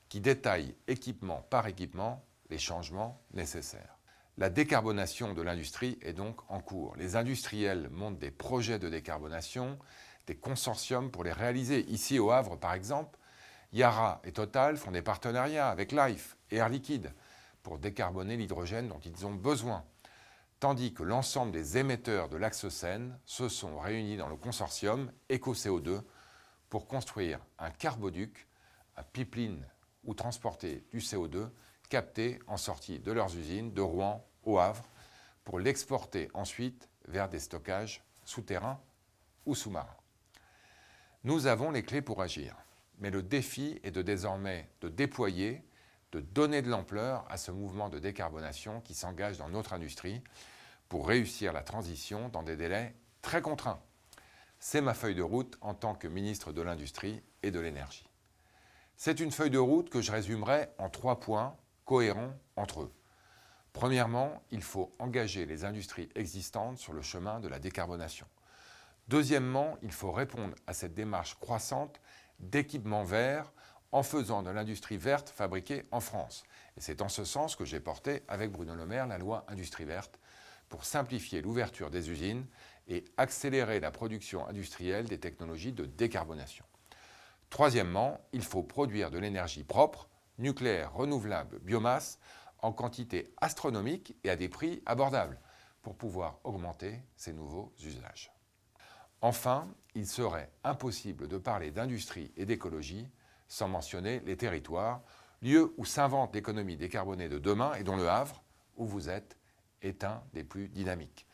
qui détaille équipement par équipement les changements nécessaires. La décarbonation de l'industrie est donc en cours. Les industriels montent des projets de décarbonation, des consortiums pour les réaliser. Ici au Havre, par exemple, Yara et Total font des partenariats avec Life et Air Liquide pour décarboner l'hydrogène dont ils ont besoin. Tandis que l'ensemble des émetteurs de l'axe Seine se sont réunis dans le consortium EcoCO2 pour construire un carboduc, un pipeline où transporter du CO2 capté en sortie de leurs usines de Rouen au Havre pour l'exporter ensuite vers des stockages souterrains ou sous-marins. Nous avons les clés pour agir, mais le défi est désormais de déployer, de donner de l'ampleur à ce mouvement de décarbonation qui s'engage dans notre industrie pour réussir la transition dans des délais très contraints. C'est ma feuille de route en tant que ministre de l'Industrie et de l'Énergie. C'est une feuille de route que je résumerai en 3 points cohérents entre eux. Premièrement, il faut engager les industries existantes sur le chemin de la décarbonation. Deuxièmement, il faut répondre à cette démarche croissante d'équipements verts en faisant de l'industrie verte fabriquée en France. Et c'est en ce sens que j'ai porté avec Bruno Le Maire la loi Industrie verte pour simplifier l'ouverture des usines et accélérer la production industrielle des technologies de décarbonation. Troisièmement, il faut produire de l'énergie propre, nucléaire, renouvelable, biomasse, en quantité astronomique et à des prix abordables pour pouvoir augmenter ces nouveaux usages. Enfin, il serait impossible de parler d'industrie et d'écologie sans mentionner les territoires, lieux où s'invente l'économie décarbonée de demain et dont le Havre, où vous êtes, est un des plus dynamiques.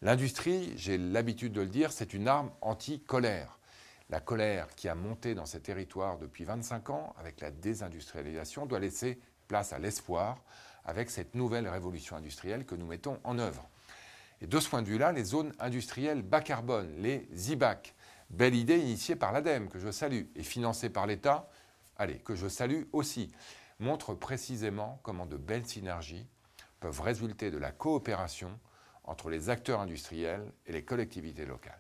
L'industrie, j'ai l'habitude de le dire, c'est une arme anti-colère. La colère qui a monté dans ces territoires depuis 25 ans avec la désindustrialisation doit laisser place à l'espoir avec cette nouvelle révolution industrielle que nous mettons en œuvre. Et de ce point de vue-là, les zones industrielles bas carbone, les ZIBAC, belle idée initiée par l'ADEME, que je salue, et financée par l'État, que je salue aussi, montrent précisément comment de belles synergies peuvent résulter de la coopération entre les acteurs industriels et les collectivités locales.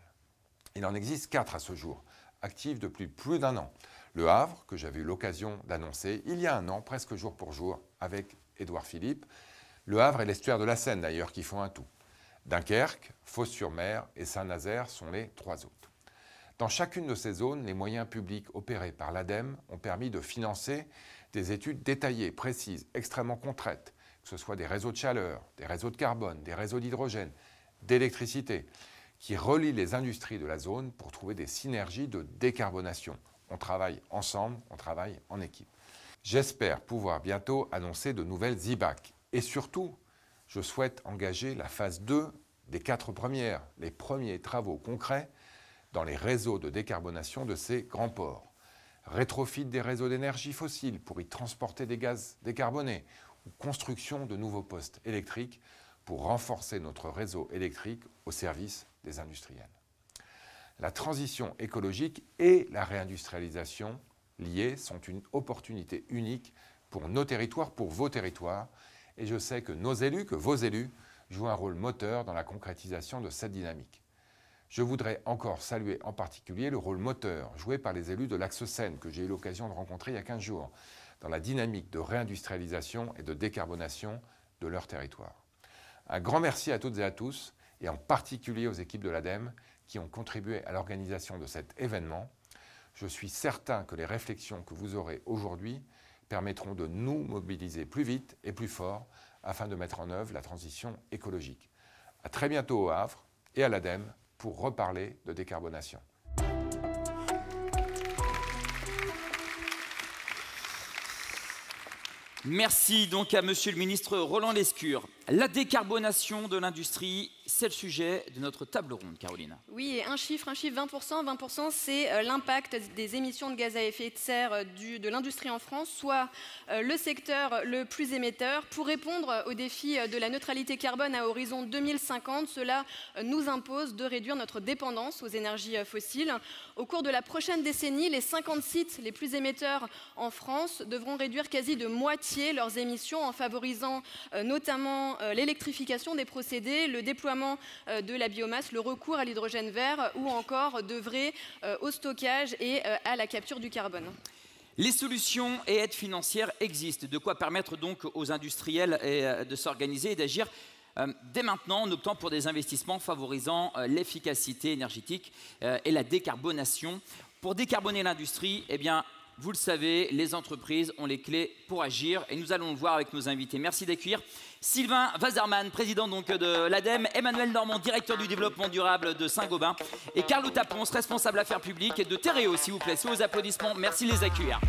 Il en existe 4 à ce jour, actifs depuis plus d'1 an. Le Havre, que j'avais eu l'occasion d'annoncer il y a 1 an, presque jour pour jour, avec Édouard Philippe. Le Havre et l'estuaire de la Seine, d'ailleurs, qui font un tout. Dunkerque, Fos-sur-Mer et Saint-Nazaire sont les 3 autres. Dans chacune de ces zones, les moyens publics opérés par l'ADEME ont permis de financer des études détaillées, précises, extrêmement concrètes, que ce soit des réseaux de chaleur, des réseaux de carbone, des réseaux d'hydrogène, d'électricité, qui relient les industries de la zone pour trouver des synergies de décarbonation. On travaille ensemble, on travaille en équipe. J'espère pouvoir bientôt annoncer de nouvelles ZIBAC. Et surtout, je souhaite engager la phase 2 des 4 premières, les premiers travaux concrets dans les réseaux de décarbonation de ces grands ports. Rétrofit des réseaux d'énergie fossile pour y transporter des gaz décarbonés ou construction de nouveaux postes électriques pour renforcer notre réseau électrique au service des industriels. La transition écologique et la réindustrialisation liées sont une opportunité unique pour nos territoires, pour vos territoires. Et je sais que nos élus, que vos élus, jouent un rôle moteur dans la concrétisation de cette dynamique. Je voudrais encore saluer en particulier le rôle moteur joué par les élus de l'Axe Seine, que j'ai eu l'occasion de rencontrer il y a 15 jours, dans la dynamique de réindustrialisation et de décarbonation de leur territoire. Un grand merci à toutes et à tous, et en particulier aux équipes de l'ADEME qui ont contribué à l'organisation de cet événement. Je suis certain que les réflexions que vous aurez aujourd'hui permettront de nous mobiliser plus vite et plus fort afin de mettre en œuvre la transition écologique. À très bientôt au Havre et à l'ADEME pour reparler de décarbonation. Merci donc à Monsieur le ministre Roland Lescure. La décarbonation de l'industrie, c'est le sujet de notre table ronde, Caroline. Oui, et un chiffre, 20%. 20%, c'est l'impact des émissions de gaz à effet de serre de l'industrie en France, soit le secteur le plus émetteur. Pour répondre au défi de la neutralité carbone à horizon 2050, cela nous impose de réduire notre dépendance aux énergies fossiles. Au cours de la prochaine décennie, les 50 sites les plus émetteurs en France devront réduire quasi de moitié leurs émissions en favorisant notamment l'électrification des procédés, le déploiement de la biomasse, le recours à l'hydrogène vert ou encore d'œuvrer au stockage et à la capture du carbone. Les solutions et aides financières existent, de quoi permettre donc aux industriels de s'organiser et d'agir dès maintenant en optant pour des investissements favorisant l'efficacité énergétique et la décarbonation. Pour décarboner l'industrie, eh bien, vous le savez, les entreprises ont les clés pour agir et nous allons le voir avec nos invités. Merci d'accueillir Sylvain Wasserman, président donc de l'ADEME, Emmanuel Normand, directeur du développement durable de Saint-Gobain et Carlo Tapons, responsable affaires publiques et de Terreo, s'il vous plaît, sous vos applaudissements. Merci de les accueillir.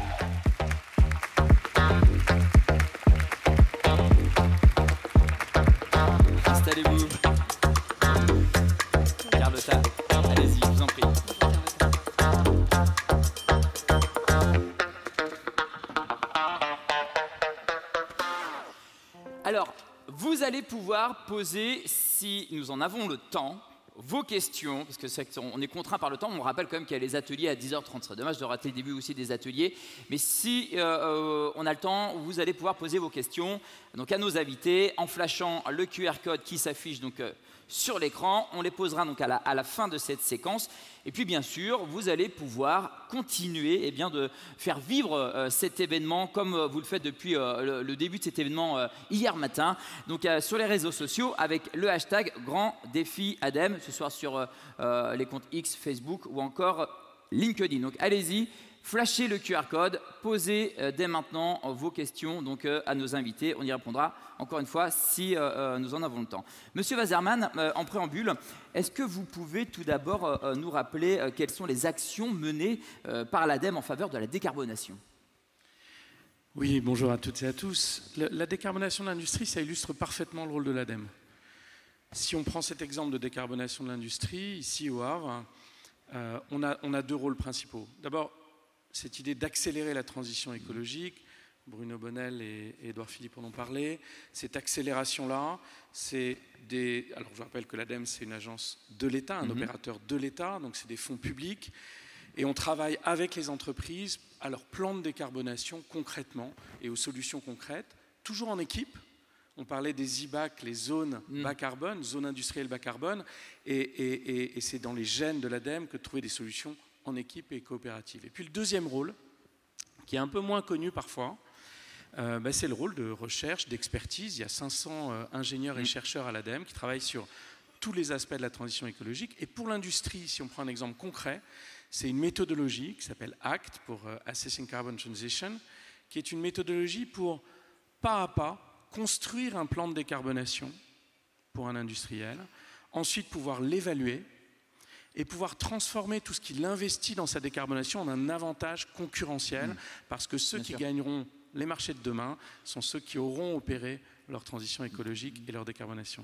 Installez-vous. vous allez pouvoir poser, si nous en avons le temps, vos questions, parce que on est contraint par le temps. On rappelle quand même qu'il y a les ateliers à 10h30. Ce serait dommage de rater le début aussi des ateliers. Mais si on a le temps, vous allez pouvoir poser vos questions donc, à nos invités en flashant le QR code qui s'affiche donc, sur l'écran. On les posera donc à la fin de cette séquence. Et puis bien sûr, vous allez pouvoir continuer de faire vivre cet événement comme vous le faites depuis le début de cet événement hier matin. Donc sur les réseaux sociaux avec le hashtag Grand Défi ADEME, ce soir sur les comptes X, Facebook ou encore LinkedIn. Donc allez-y. Flashez le QR code, posez dès maintenant vos questions donc, à nos invités. On y répondra encore une fois si nous en avons le temps. Monsieur Wasserman, en préambule, est-ce que vous pouvez tout d'abord nous rappeler quelles sont les actions menées par l'ADEME en faveur de la décarbonation ? Oui, bonjour à toutes et à tous. La décarbonation de l'industrie, ça illustre parfaitement le rôle de l'ADEME. Si on prend cet exemple de décarbonation de l'industrie, ici au Havre, on a deux rôles principaux. D'abord, cette idée d'accélérer la transition écologique, Bruno Bonnel et Édouard Philippe en ont parlé, cette accélération-là, alors je rappelle que l'ADEME c'est une agence de l'État, un opérateur de l'État, donc c'est des fonds publics, et on travaille avec les entreprises à leur plan de décarbonation concrètement et aux solutions concrètes, toujours en équipe. On parlait des IBAC, les zones bas carbone, zones industrielles bas carbone, et c'est dans les gènes de l'ADEME que de trouver des solutions en équipe et coopérative. Et puis le deuxième rôle, qui est un peu moins connu parfois, c'est le rôle de recherche, d'expertise. Il y a 500 ingénieurs et chercheurs à l'ADEME qui travaillent sur tous les aspects de la transition écologique. Et pour l'industrie, si on prend un exemple concret, c'est une méthodologie qui s'appelle ACT, pour Assessing Carbon Transition, qui est une méthodologie pour, pas à pas, construire un plan de décarbonation pour un industriel, ensuite pouvoir l'évaluer, et pouvoir transformer tout ce qu'il investit dans sa décarbonation en un avantage concurrentiel, parce que ceux qui gagneront les marchés de demain sont ceux qui auront opéré leur transition écologique et leur décarbonation.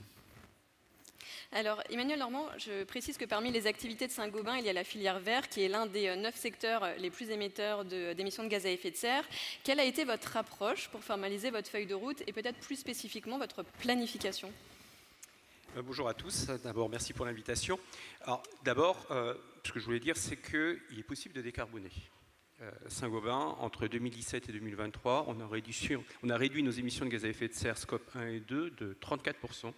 Alors, Emmanuel Normand, je précise que parmi les activités de Saint-Gobain, il y a la filière vert, qui est l'un des 9 secteurs les plus émetteurs d'émissions de gaz à effet de serre. Quelle a été votre approche pour formaliser votre feuille de route et peut-être plus spécifiquement votre planification ? Bonjour à tous. D'abord, merci pour l'invitation. Alors, d'abord, ce que je voulais dire, c'est qu'il est possible de décarboner. Saint-Gobain, entre 2017 et 2023, on a réduit nos émissions de gaz à effet de serre Scope 1 et 2 de 34%.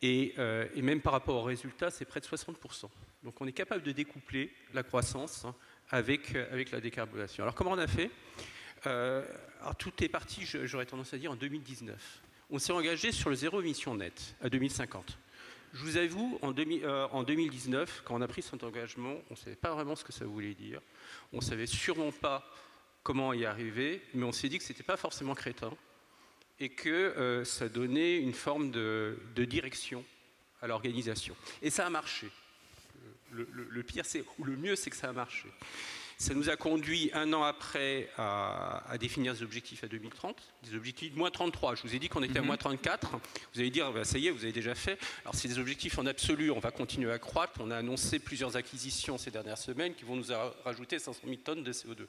Et même par rapport aux résultats, c'est près de 60%. Donc on est capable de découpler la croissance avec la décarbonation. Alors comment on a fait ? Alors tout est parti, j'aurais tendance à dire, en 2019. On s'est engagé sur le zéro émission net à 2050. Je vous avoue, en 2019, quand on a pris cet engagement, on ne savait pas vraiment ce que ça voulait dire. On ne savait sûrement pas comment y arriver, mais on s'est dit que ce n'était pas forcément crétin et que ça donnait une forme de direction à l'organisation. Et ça a marché. Le pire, ou le mieux, c'est que ça a marché. Ça nous a conduit un an après à définir des objectifs à 2030, des objectifs de moins 33. Je vous ai dit qu'on était à moins 34. Vous allez dire, bah, ça y est, vous avez déjà fait. Alors c'est des objectifs en absolu, on va continuer à croître. On a annoncé plusieurs acquisitions ces dernières semaines qui vont nous rajouter 500 000 tonnes de CO2.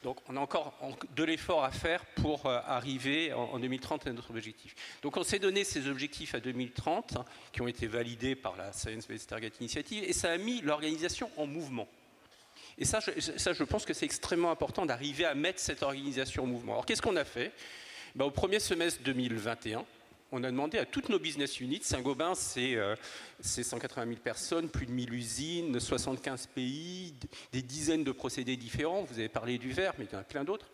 Donc on a encore de l'effort à faire pour arriver en 2030 à notre objectif. Donc on s'est donné ces objectifs à 2030 qui ont été validés par la Science Based Targets Initiative et ça a mis l'organisation en mouvement. Et ça, je pense que c'est extrêmement important d'arriver à mettre cette organisation en mouvement. Alors, qu'est-ce qu'on a fait ? Au premier semestre 2021, on a demandé à toutes nos business units, Saint-Gobain, c'est 180 000 personnes, plus de 1000 usines, 75 pays, des dizaines de procédés différents. Vous avez parlé du verre, mais il y en a plein d'autres.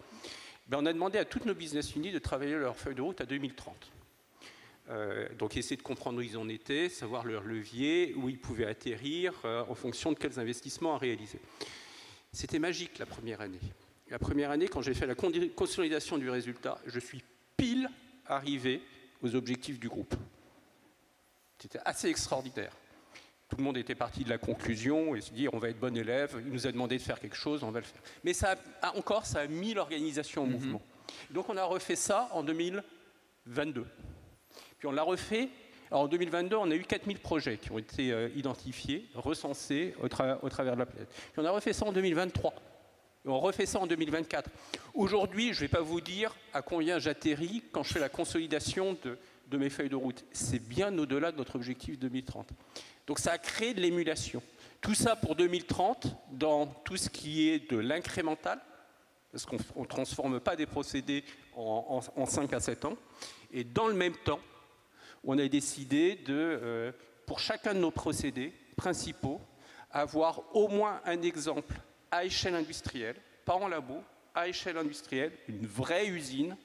On a demandé à toutes nos business units de travailler leur feuille de route à 2030. Donc essayer de comprendre où ils en étaient, savoir leur levier, où ils pouvaient atterrir, en fonction de quels investissements à réaliser. C'était magique la première année. La première année, quand j'ai fait la consolidation du résultat, je suis pile arrivé aux objectifs du groupe. C'était assez extraordinaire. Tout le monde était parti de la conclusion et se dit on va être bon élève, il nous a demandé de faire quelque chose, on va le faire. Mais ça a mis l'organisation en mouvement. Donc on a refait ça en 2022. Puis on l'a refait. Alors en 2022, on a eu 4000 projets qui ont été identifiés, recensés au travers de la planète. Puis on a refait ça en 2023. Et on refait ça en 2024. Aujourd'hui, je ne vais pas vous dire à combien j'atterris quand je fais la consolidation de mes feuilles de route. C'est bien au-delà de notre objectif 2030. Donc ça a créé de l'émulation. Tout ça pour 2030, dans tout ce qui est de l'incrémental, parce qu'on ne transforme pas des procédés en 5 à 7 ans. Et dans le même temps, on a décidé de, pour chacun de nos procédés principaux, avoir au moins un exemple à échelle industrielle, pas en labo, à échelle industrielle, une vraie usine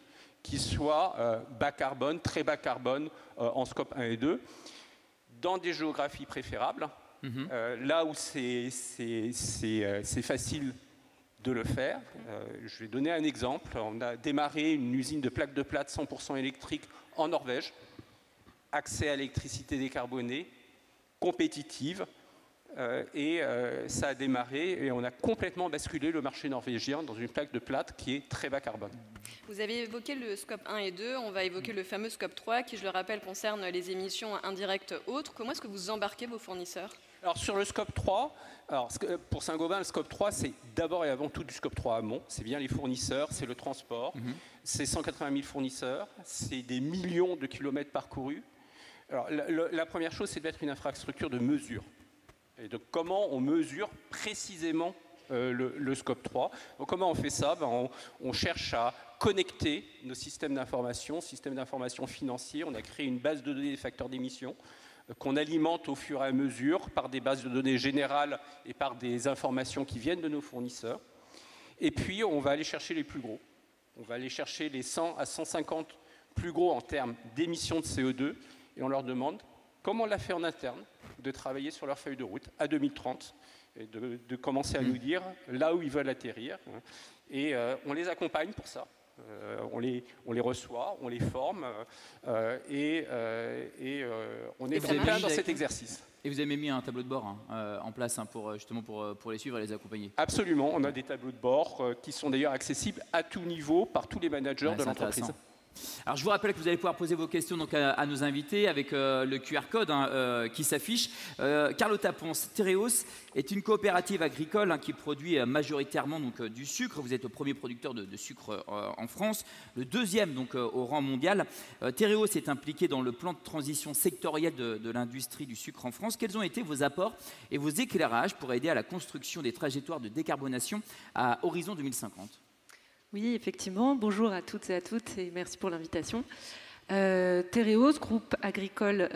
qui soit bas carbone, très bas carbone en scope 1 et 2, dans des géographies préférables, là où c'est facile de le faire. Je vais donner un exemple. On a démarré une usine de plaques de plate 100% électrique en Norvège. Accès à l'électricité décarbonée, compétitive. Ça a démarré et on a complètement basculé le marché norvégien dans une plaque de plate qui est très bas carbone. Vous avez évoqué le scope 1 et 2, on va évoquer le fameux scope 3 qui, je le rappelle, concerne les émissions indirectes autres. Comment est-ce que vous embarquez vos fournisseurs ? Alors sur le scope 3, pour Saint-Gobain, le scope 3, c'est d'abord et avant tout du scope 3 amont. C'est bien les fournisseurs, c'est le transport, c'est 180 000 fournisseurs, c'est des millions de kilomètres parcourus. Alors la première chose, c'est de mettre une infrastructure de mesure. Et donc comment on mesure précisément le scope 3. Donc comment on fait ça ? On cherche à connecter nos systèmes d'information financiers. On a créé une base de données des facteurs d'émission qu'on alimente au fur et à mesure par des bases de données générales et par des informations qui viennent de nos fournisseurs. Et puis, on va aller chercher les plus gros. On va aller chercher les 100 à 150 plus gros en termes d'émissions de CO2 et on leur demande, comme on l'a fait en interne, de travailler sur leur feuille de route à 2030 et de commencer à nous dire là où ils veulent atterrir. Et on les accompagne pour ça. On les reçoit, on les forme et on est plein dans cet exercice. Et vous avez mis un tableau de bord en place justement pour les suivre et les accompagner. Absolument, on a des tableaux de bord qui sont d'ailleurs accessibles à tout niveau par tous les managers de l'entreprise. Alors je vous rappelle que vous allez pouvoir poser vos questions donc, à nos invités avec le QR code qui s'affiche. Carlotta Ponce, Tereos est une coopérative agricole qui produit majoritairement donc, du sucre. Vous êtes le premier producteur de sucre en France, le deuxième donc, au rang mondial. Tereos est impliqué dans le plan de transition sectorielle de l'industrie du sucre en France. Quels ont été vos apports et vos éclairages pour aider à la construction des trajectoires de décarbonation à horizon 2050 ? Oui, effectivement. Bonjour à toutes et à toutes et merci pour l'invitation. Tereos, groupe agricole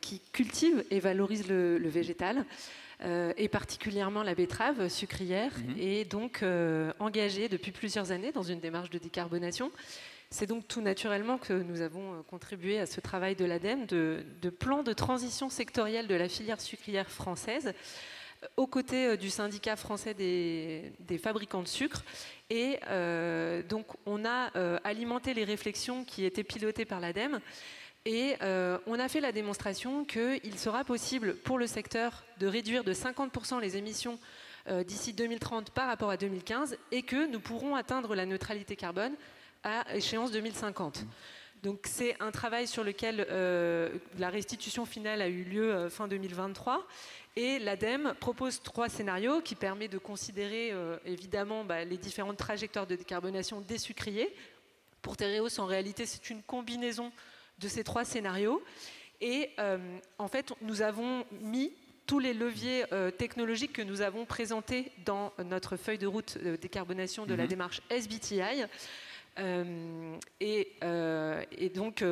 qui cultive et valorise le végétal et particulièrement la betterave sucrière et donc engagé depuis plusieurs années dans une démarche de décarbonation. C'est donc tout naturellement que nous avons contribué à ce travail de l'ADEME de plan de transition sectorielle de la filière sucrière française aux côtés du syndicat français des fabricants de sucre. Et donc, on a alimenté les réflexions qui étaient pilotées par l'ADEME et on a fait la démonstration qu'il sera possible pour le secteur de réduire de 50% les émissions d'ici 2030 par rapport à 2015 et que nous pourrons atteindre la neutralité carbone à échéance 2050. Donc c'est un travail sur lequel la restitution finale a eu lieu fin 2023 et l'ADEME propose 3 scénarios qui permettent de considérer évidemment les différentes trajectoires de décarbonation des sucriers. Pour Tereos, en réalité, c'est une combinaison de ces 3 scénarios et en fait, nous avons mis tous les leviers technologiques que nous avons présentés dans notre feuille de route de décarbonation de la démarche SBTI. Et donc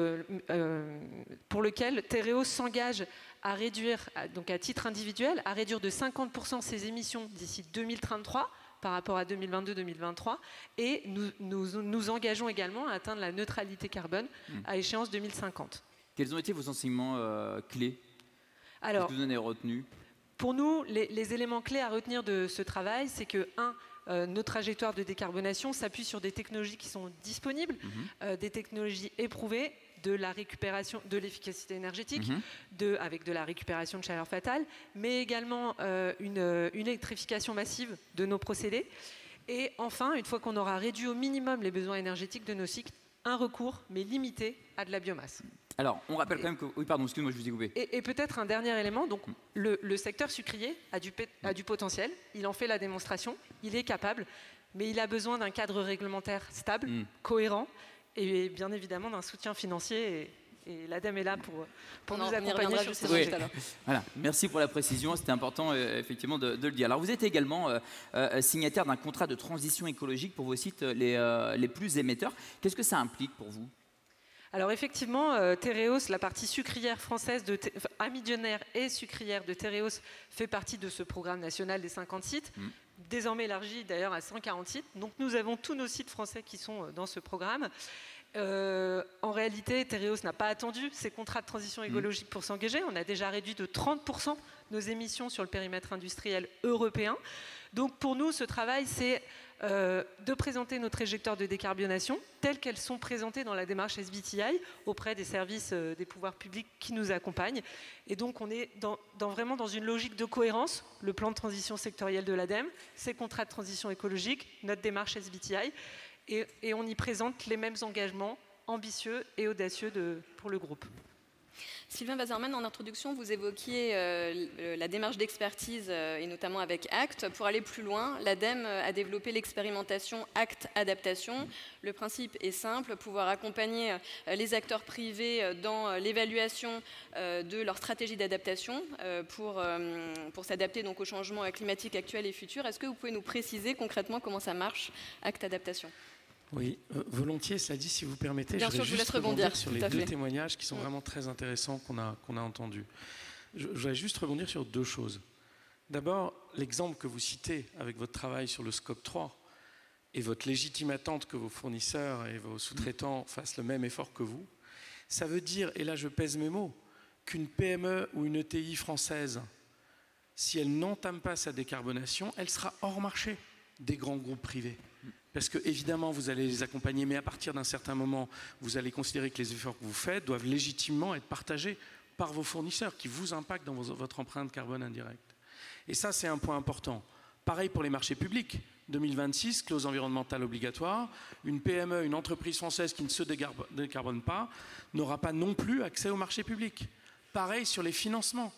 pour lequel Tereos s'engage à réduire, donc à titre individuel, à réduire de 50% ses émissions d'ici 2033 par rapport à 2022-2023 et nous engageons également à atteindre la neutralité carbone à échéance 2050. Quels ont été vos enseignements clés? Alors, que vous en avez retenu? Pour nous, les éléments clés à retenir de ce travail, c'est que, nos trajectoires de décarbonation s'appuient sur des technologies qui sont disponibles, des technologies éprouvées, de la récupération de l'efficacité énergétique, avec de la récupération de chaleur fatale, mais également une électrification massive de nos procédés. Et enfin, une fois qu'on aura réduit au minimum les besoins énergétiques de nos cycles, un recours, mais limité, à de la biomasse. Alors, on rappelle quand même que... Oui, pardon, excusez-moi, je vous ai coupé. Et peut-être un dernier élément, donc le secteur sucrier a du potentiel, il en fait la démonstration, il est capable, mais il a besoin d'un cadre réglementaire stable, cohérent, et bien évidemment d'un soutien financier. Et l'ADEME est là pour nous accompagner sur ces sujets. Voilà. Merci pour la précision, c'était important effectivement de le dire. Alors vous êtes également signataire d'un contrat de transition écologique pour vos sites les plus émetteurs. Qu'est-ce que ça implique pour vous? Alors effectivement, Tereos, la partie sucrière française, amidionnaire et sucrière de Tereos fait partie de ce programme national des 50 sites, désormais élargi d'ailleurs à 140 sites. Donc nous avons tous nos sites français qui sont dans ce programme. En réalité, Tereos n'a pas attendu ces contrats de transition écologique pour s'engager. On a déjà réduit de 30% nos émissions sur le périmètre industriel européen. Donc pour nous, ce travail, c'est de présenter nos trajectoires de décarbonation telles qu'elles sont présentées dans la démarche SBTI auprès des services des pouvoirs publics qui nous accompagnent. Et donc on est vraiment dans une logique de cohérence, le plan de transition sectoriel de l'ADEME, ces contrats de transition écologique, notre démarche SBTI, et on y présente les mêmes engagements ambitieux et audacieux pour le groupe. Sylvain Wasserman, en introduction, vous évoquiez la démarche d'expertise et notamment avec ACT. Pour aller plus loin, l'ADEME a développé l'expérimentation ACT Adaptation. Le principe est simple, pouvoir accompagner les acteurs privés dans l'évaluation de leur stratégie d'adaptation pour s'adapter donc aux changements climatiques actuels et futurs. Est-ce que vous pouvez nous préciser concrètement comment ça marche, ACT Adaptation ? Oui, volontiers. Cela dit, si vous permettez, Bien sûr, je vous laisse rebondir sur les deux témoignages qui sont vraiment très intéressants qu'on a entendus. Je voudrais juste rebondir sur deux choses. D'abord, l'exemple que vous citez avec votre travail sur le scope 3 et votre légitime attente que vos fournisseurs et vos sous-traitants fassent le même effort que vous, ça veut dire, et là je pèse mes mots, qu'une PME ou une ETI française, si elle n'entame pas sa décarbonation, elle sera hors marché des grands groupes privés. Parce que, évidemment, vous allez les accompagner, mais à partir d'un certain moment, vous allez considérer que les efforts que vous faites doivent légitimement être partagés par vos fournisseurs qui vous impactent dans votre empreinte carbone indirecte. Et ça, c'est un point important. Pareil pour les marchés publics. 2026, clause environnementale obligatoire. Une PME, une entreprise française qui ne se décarbone pas, n'aura pas non plus accès aux marchés publics. Pareil sur les financements.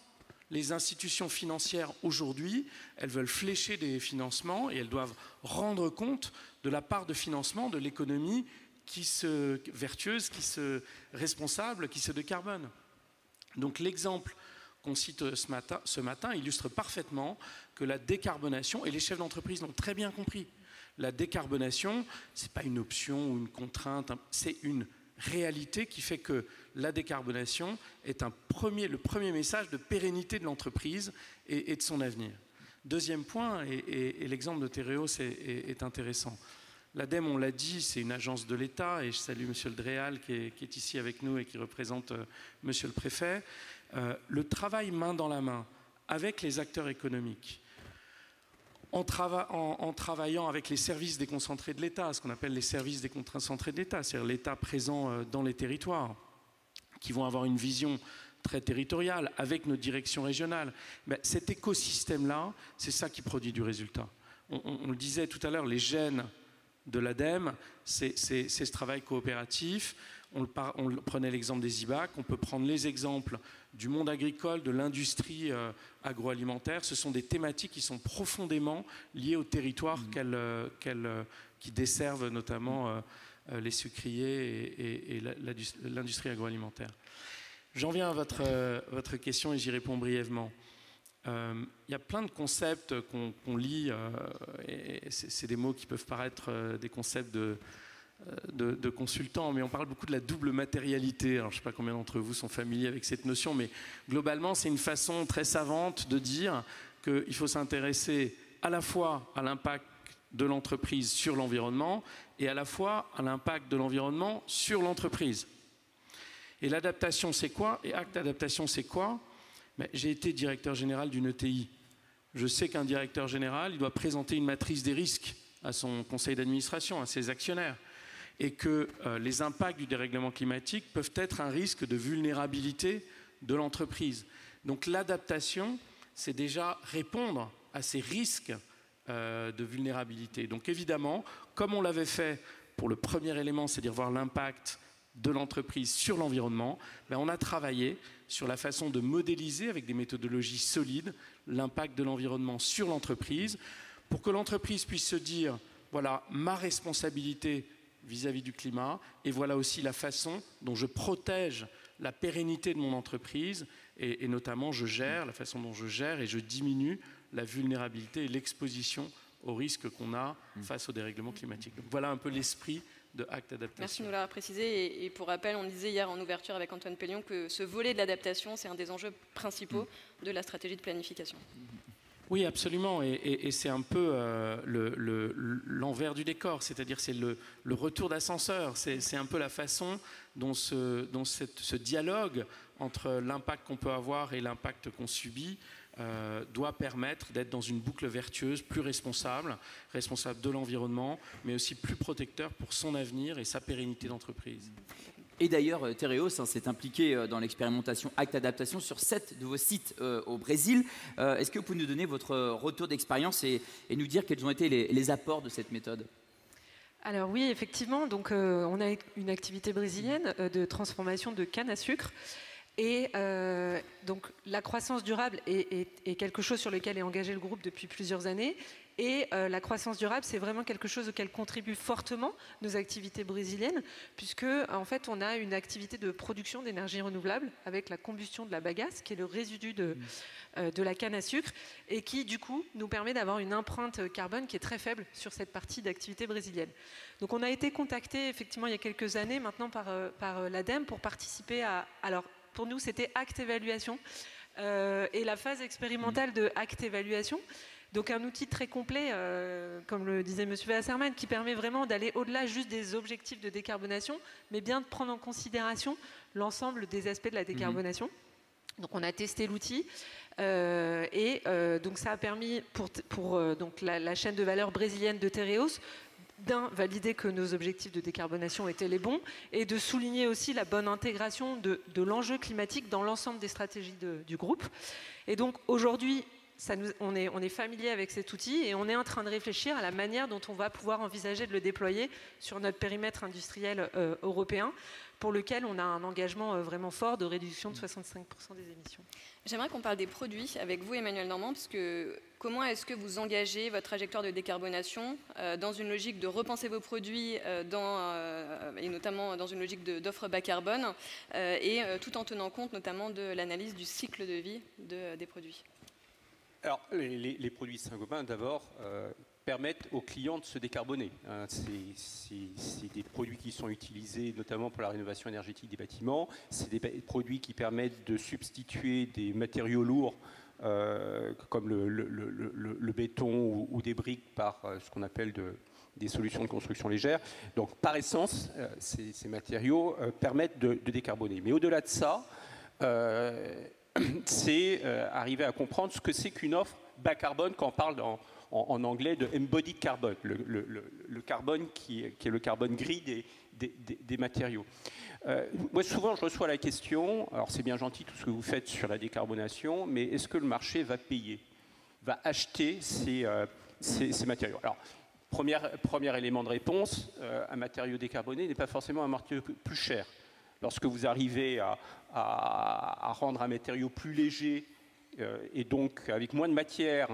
Les institutions financières, aujourd'hui, elles veulent flécher des financements et elles doivent rendre compte de la part de financement de l'économie vertueuse, responsable, qui se décarbone. Donc l'exemple qu'on cite ce matin illustre parfaitement que la décarbonation, et les chefs d'entreprise l'ont très bien compris, la décarbonation, ce n'est pas une option ou une contrainte, c'est une réalité qui fait que la décarbonation est le premier message de pérennité de l'entreprise et de son avenir. Deuxième point, et l'exemple de Tereos est intéressant. L'ADEME, on l'a dit, c'est une agence de l'État, et je salue M. le Dréal qui est ici avec nous et qui représente M. le Préfet. Le travail main dans la main avec les acteurs économiques, en travaillant avec les services déconcentrés de l'État, ce qu'on appelle les services déconcentrés de l'État, c'est-à-dire l'État présent dans les territoires, qui vont avoir une vision très territoriale avec nos directions régionales. Mais cet écosystème-là, c'est ça qui produit du résultat. On le disait tout à l'heure, les gènes de l'ADEME, c'est ce travail coopératif. On prenait l'exemple des IBAC, on peut prendre les exemples du monde agricole, de l'industrie agroalimentaire. Ce sont des thématiques qui sont profondément liées aux territoires qui desservent notamment les sucriers et l'industrie agroalimentaire. J'en viens à votre question et j'y réponds brièvement. Il y a plein de concepts qu'on lit, et c'est des mots qui peuvent paraître des concepts de consultants, mais on parle beaucoup de la double matérialité. Alors, je ne sais pas combien d'entre vous sont familiers avec cette notion, mais globalement, c'est une façon très savante de dire qu'il faut s'intéresser à la fois à l'impact de l'entreprise sur l'environnement et à la fois à l'impact de l'environnement sur l'entreprise. Et l'adaptation, c'est quoi? Et acte d'adaptation, c'est quoi? J'ai été directeur général d'une ETI. Je sais qu'un directeur général, il doit présenter une matrice des risques à son conseil d'administration, à ses actionnaires, et que les impacts du dérèglement climatique peuvent être un risque de vulnérabilité de l'entreprise. Donc l'adaptation, c'est déjà répondre à ces risques de vulnérabilité. Donc évidemment, comme on l'avait fait pour le premier élément, c'est-à-dire voir l'impact de l'entreprise sur l'environnement, on a travaillé sur la façon de modéliser avec des méthodologies solides l'impact de l'environnement sur l'entreprise pour que l'entreprise puisse se dire voilà ma responsabilité vis-à-vis du climat, et voilà aussi la façon dont je protège la pérennité de mon entreprise, et notamment la façon dont je gère et je diminue la vulnérabilité et l'exposition aux risques qu'on a face au dérèglement climatique. Donc voilà un peu l'esprit de Acte Adaptation. Merci de nous l'avoir précisé. Et pour rappel, on disait hier en ouverture avec Antoine Pellion que ce volet de l'adaptation, c'est un des enjeux principaux de la stratégie de planification. Oui, absolument. Et c'est un peu l'envers du décor, c'est-à-dire c'est le retour d'ascenseur. C'est un peu la façon dont ce dialogue entre l'impact qu'on peut avoir et l'impact qu'on subit doit permettre d'être dans une boucle vertueuse, plus responsable de l'environnement, mais aussi plus protecteur pour son avenir et sa pérennité d'entreprise. Et d'ailleurs, Tereos s'est impliqué dans l'expérimentation Acte Adaptation sur 7 de vos sites au Brésil. Est-ce que vous pouvez nous donner votre retour d'expérience et nous dire quels ont été les apports de cette méthode ? Alors oui, effectivement, donc, on a une activité brésilienne de transformation de canne à sucre. Et donc la croissance durable est quelque chose sur lequel est engagé le groupe depuis plusieurs années. Et la croissance durable, c'est vraiment quelque chose auquel contribuent fortement nos activités brésiliennes, puisque en fait, on a une activité de production d'énergie renouvelable avec la combustion de la bagasse, qui est le résidu de la canne à sucre, et qui du coup nous permet d'avoir une empreinte carbone qui est très faible sur cette partie d'activité brésilienne. Donc on a été contacté effectivement il y a quelques années maintenant par l'ADEME pour participer à... Alors, pour nous, c'était Acte Évaluation et la phase expérimentale de Acte Évaluation. Donc un outil très complet, comme le disait M. Wasserman, qui permet vraiment d'aller au-delà juste des objectifs de décarbonation, mais bien de prendre en considération l'ensemble des aspects de la décarbonation. Donc on a testé l'outil donc ça a permis pour donc la chaîne de valeur brésilienne de Tereos valider que nos objectifs de décarbonation étaient les bons et de souligner aussi la bonne intégration de l'enjeu climatique dans l'ensemble des stratégies du groupe. Et donc aujourd'hui, on est familier avec cet outil et on est en train de réfléchir à la manière dont on va pouvoir envisager de le déployer sur notre périmètre industriel européen, pour lequel on a un engagement vraiment fort de réduction de 65% des émissions. J'aimerais qu'on parle des produits avec vous, Emmanuel Normand, parce que comment est-ce que vous engagez votre trajectoire de décarbonation dans une logique de repenser vos produits et notamment dans une logique d'offre bas carbone et tout en tenant compte notamment de l'analyse du cycle de vie des produits? Alors, les produits Saint-Gobain, d'abord, permettent aux clients de se décarboner. C'est des produits qui sont utilisés notamment pour la rénovation énergétique des bâtiments. C'est des produits qui permettent de substituer des matériaux lourds comme le béton ou des briques par ce qu'on appelle des solutions de construction légère. Donc, par essence, ces matériaux permettent de décarboner. Mais au-delà de ça, c'est arriver à comprendre ce que c'est qu'une offre bas carbone quand on parle en anglais de embodied carbone, le carbone qui est le carbone gris des matériaux. Moi, souvent, je reçois la question, alors c'est bien gentil tout ce que vous faites sur la décarbonation, mais est-ce que le marché va payer, va acheter ces matériaux? Alors, premier élément de réponse, un matériau décarboné n'est pas forcément un matériau plus cher. Lorsque vous arrivez à rendre un matériau plus léger et donc avec moins de matière,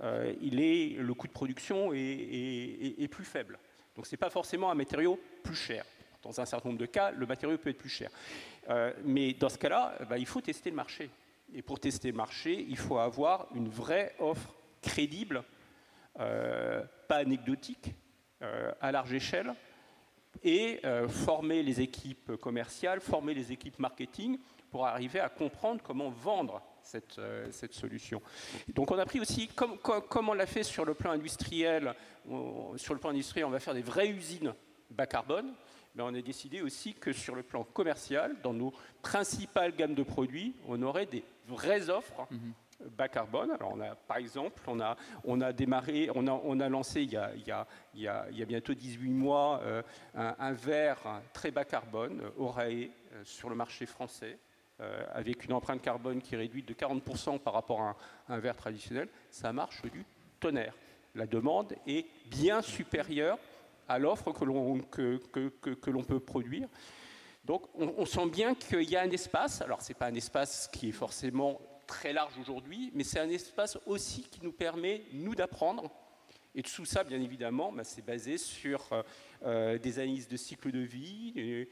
le coût de production est plus faible. Donc ce n'est pas forcément un matériau plus cher. Dans un certain nombre de cas, le matériau peut être plus cher. Mais dans ce cas-là, il faut tester le marché. Et pour tester le marché, il faut avoir une vraie offre crédible, pas anecdotique, à large échelle, et former les équipes commerciales, former les équipes marketing pour arriver à comprendre comment vendre cette solution. Donc on a pris aussi, comme on l'a fait sur le plan industriel, on va faire des vraies usines bas carbone, mais on a décidé aussi que sur le plan commercial, dans nos principales gammes de produits, on aurait des vraies offres bas carbone. Alors par exemple, on a lancé il y a bientôt 18 mois un verre très bas carbone, Orae, sur le marché français, avec une empreinte carbone qui est réduite de 40% par rapport à un verre traditionnel. Ça marche du tonnerre. La demande est bien supérieure à l'offre que l'on peut produire. Donc on sent bien qu'il y a un espace. Alors ce n'est pas un espace qui est forcément très large aujourd'hui, mais c'est un espace aussi qui nous permet, nous, d'apprendre Et tout ça, bien évidemment, c'est basé sur des analyses de cycle de vie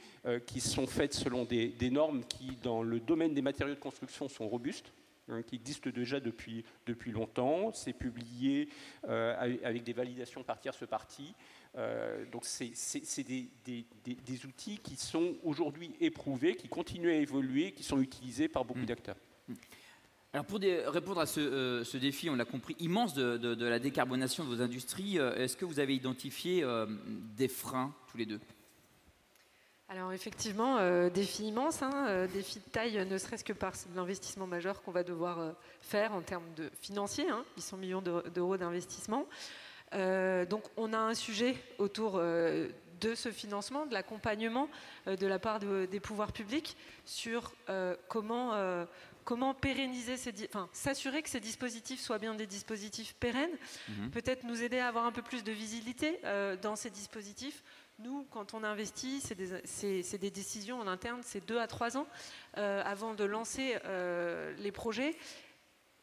qui sont faites selon des normes qui, dans le domaine des matériaux de construction, sont robustes, qui existent déjà depuis longtemps. C'est publié avec des validations par tierce partie. Donc c'est des outils qui sont aujourd'hui éprouvés, qui continuent à évoluer, qui sont utilisés par beaucoup d'acteurs. Alors pour répondre à ce défi, on l'a compris, immense de la décarbonation de vos industries, est-ce que vous avez identifié des freins tous les deux? Alors effectivement, défi immense, défi de taille, ne serait-ce que par l'investissement majeur qu'on va devoir faire en termes de financiers, 800 millions d'euros d'investissement. Donc on a un sujet autour de ce financement, de l'accompagnement de la part des pouvoirs publics sur comment pérenniser s'assurer que ces dispositifs soient bien des dispositifs pérennes, peut-être nous aider à avoir un peu plus de visibilité dans ces dispositifs. Nous, quand on investit, c'est des décisions en interne, c'est 2 à 3 ans avant de lancer les projets.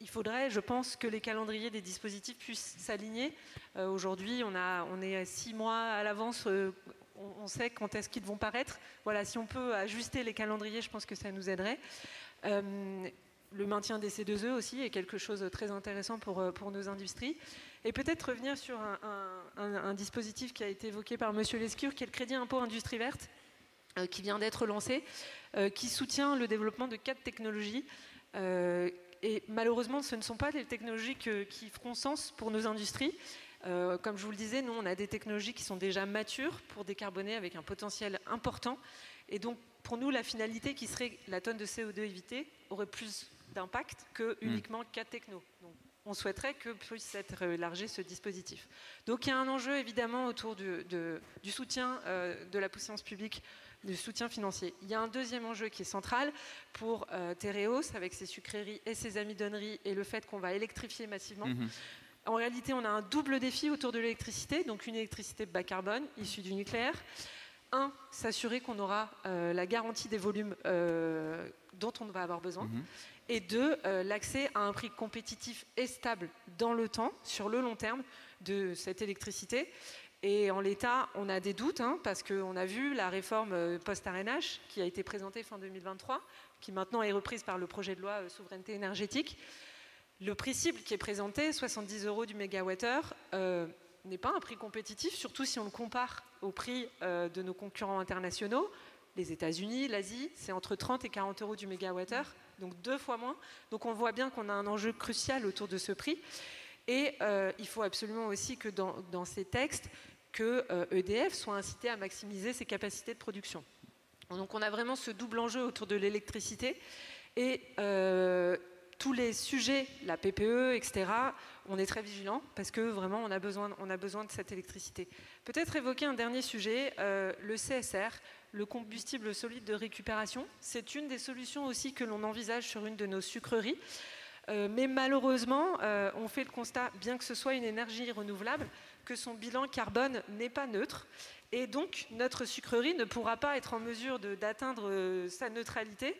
Il faudrait, je pense, que les calendriers des dispositifs puissent s'aligner. Aujourd'hui, on est à 6 mois à l'avance, on sait quand est-ce qu'ils vont paraître. Voilà, si on peut ajuster les calendriers, je pense que ça nous aiderait. Le maintien des C2E aussi est quelque chose de très intéressant pour nos industries. Et peut-être revenir sur un dispositif qui a été évoqué par M. Lescure, qui est le crédit impôt industrie verte, qui vient d'être lancé, qui soutient le développement de 4 technologies. Et malheureusement, ce ne sont pas des technologies qui feront sens pour nos industries. Comme je vous le disais, nous, on a des technologies qui sont déjà matures pour décarboner avec un potentiel important. Et donc, pour nous, la finalité qui serait la tonne de CO2 évitée aurait plus d'impact que uniquement 4 technos. Donc, on souhaiterait que puisse être élargi ce dispositif. Donc, il y a un enjeu, évidemment, autour du soutien de la puissance publique, du soutien financier. Il y a un deuxième enjeu qui est central pour Tereos, avec ses sucreries et ses amidonneries, et le fait qu'on va électrifier massivement. En réalité, on a un double défi autour de l'électricité, donc une électricité bas carbone, issue du nucléaire. Un, s'assurer qu'on aura la garantie des volumes dont on va avoir besoin. Et deux, l'accès à un prix compétitif et stable dans le temps, sur le long terme, de cette électricité. Et en l'état, on a des doutes, parce qu'on a vu la réforme post-Arenache qui a été présentée fin 2023, qui maintenant est reprise par le projet de loi souveraineté énergétique. Le prix cible qui est présenté, 70 € du mégawattheure, n'est pas un prix compétitif, surtout si on le compare au prix de nos concurrents internationaux. Les États-Unis, l'Asie, c'est entre 30 et 40 € du mégawattheure, donc 2 fois moins. Donc on voit bien qu'on a un enjeu crucial autour de ce prix. Et il faut absolument aussi que dans ces textes, que EDF soit incité à maximiser ses capacités de production. Donc on a vraiment ce double enjeu autour de l'électricité. Et tous les sujets, la PPE, etc., on est très vigilants parce que vraiment on a besoin de cette électricité. Peut-être évoquer un dernier sujet, le CSR, le combustible solide de récupération. C'est une des solutions aussi que l'on envisage sur une de nos sucreries. Mais malheureusement, on fait le constat, bien que ce soit une énergie renouvelable, que son bilan carbone n'est pas neutre. Et donc, notre sucrerie ne pourra pas être en mesure d'atteindre sa neutralité.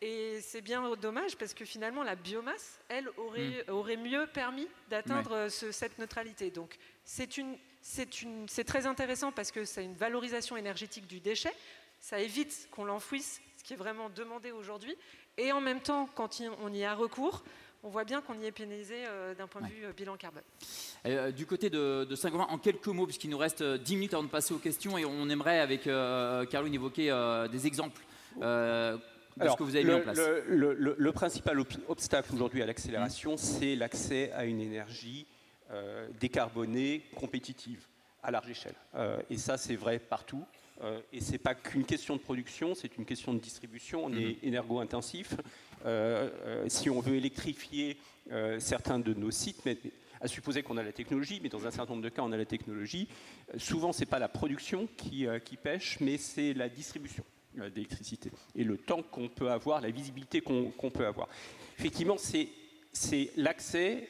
Et c'est bien dommage parce que finalement, la biomasse, elle, aurait mieux permis d'atteindre cette neutralité. Donc, c'est très intéressant parce que c'est une valorisation énergétique du déchet. Ça évite qu'on l'enfouisse, ce qui est vraiment demandé aujourd'hui. Et en même temps, quand on y a recours, on voit bien qu'on y est pénalisé d'un point de vue bilan carbone. Du côté de Saint-Gobain, en quelques mots, puisqu'il nous reste 10 minutes avant de passer aux questions, et on aimerait, avec Caroline, évoquer des exemples de ce que vous avez mis en place. Le principal obstacle aujourd'hui à l'accélération, c'est l'accès à une énergie décarbonée, compétitive, à large échelle. Et ça, c'est vrai partout. Et ce n'est pas qu'une question de production, c'est une question de distribution. On est énergo-intensif. Si on veut électrifier certains de nos sites, mais à supposer qu'on a la technologie, mais dans un certain nombre de cas, on a la technologie, souvent, ce n'est pas la production qui pêche, mais c'est la distribution d'électricité. Et le temps qu'on peut avoir, la visibilité qu'on peut avoir. Effectivement, c'est l'accès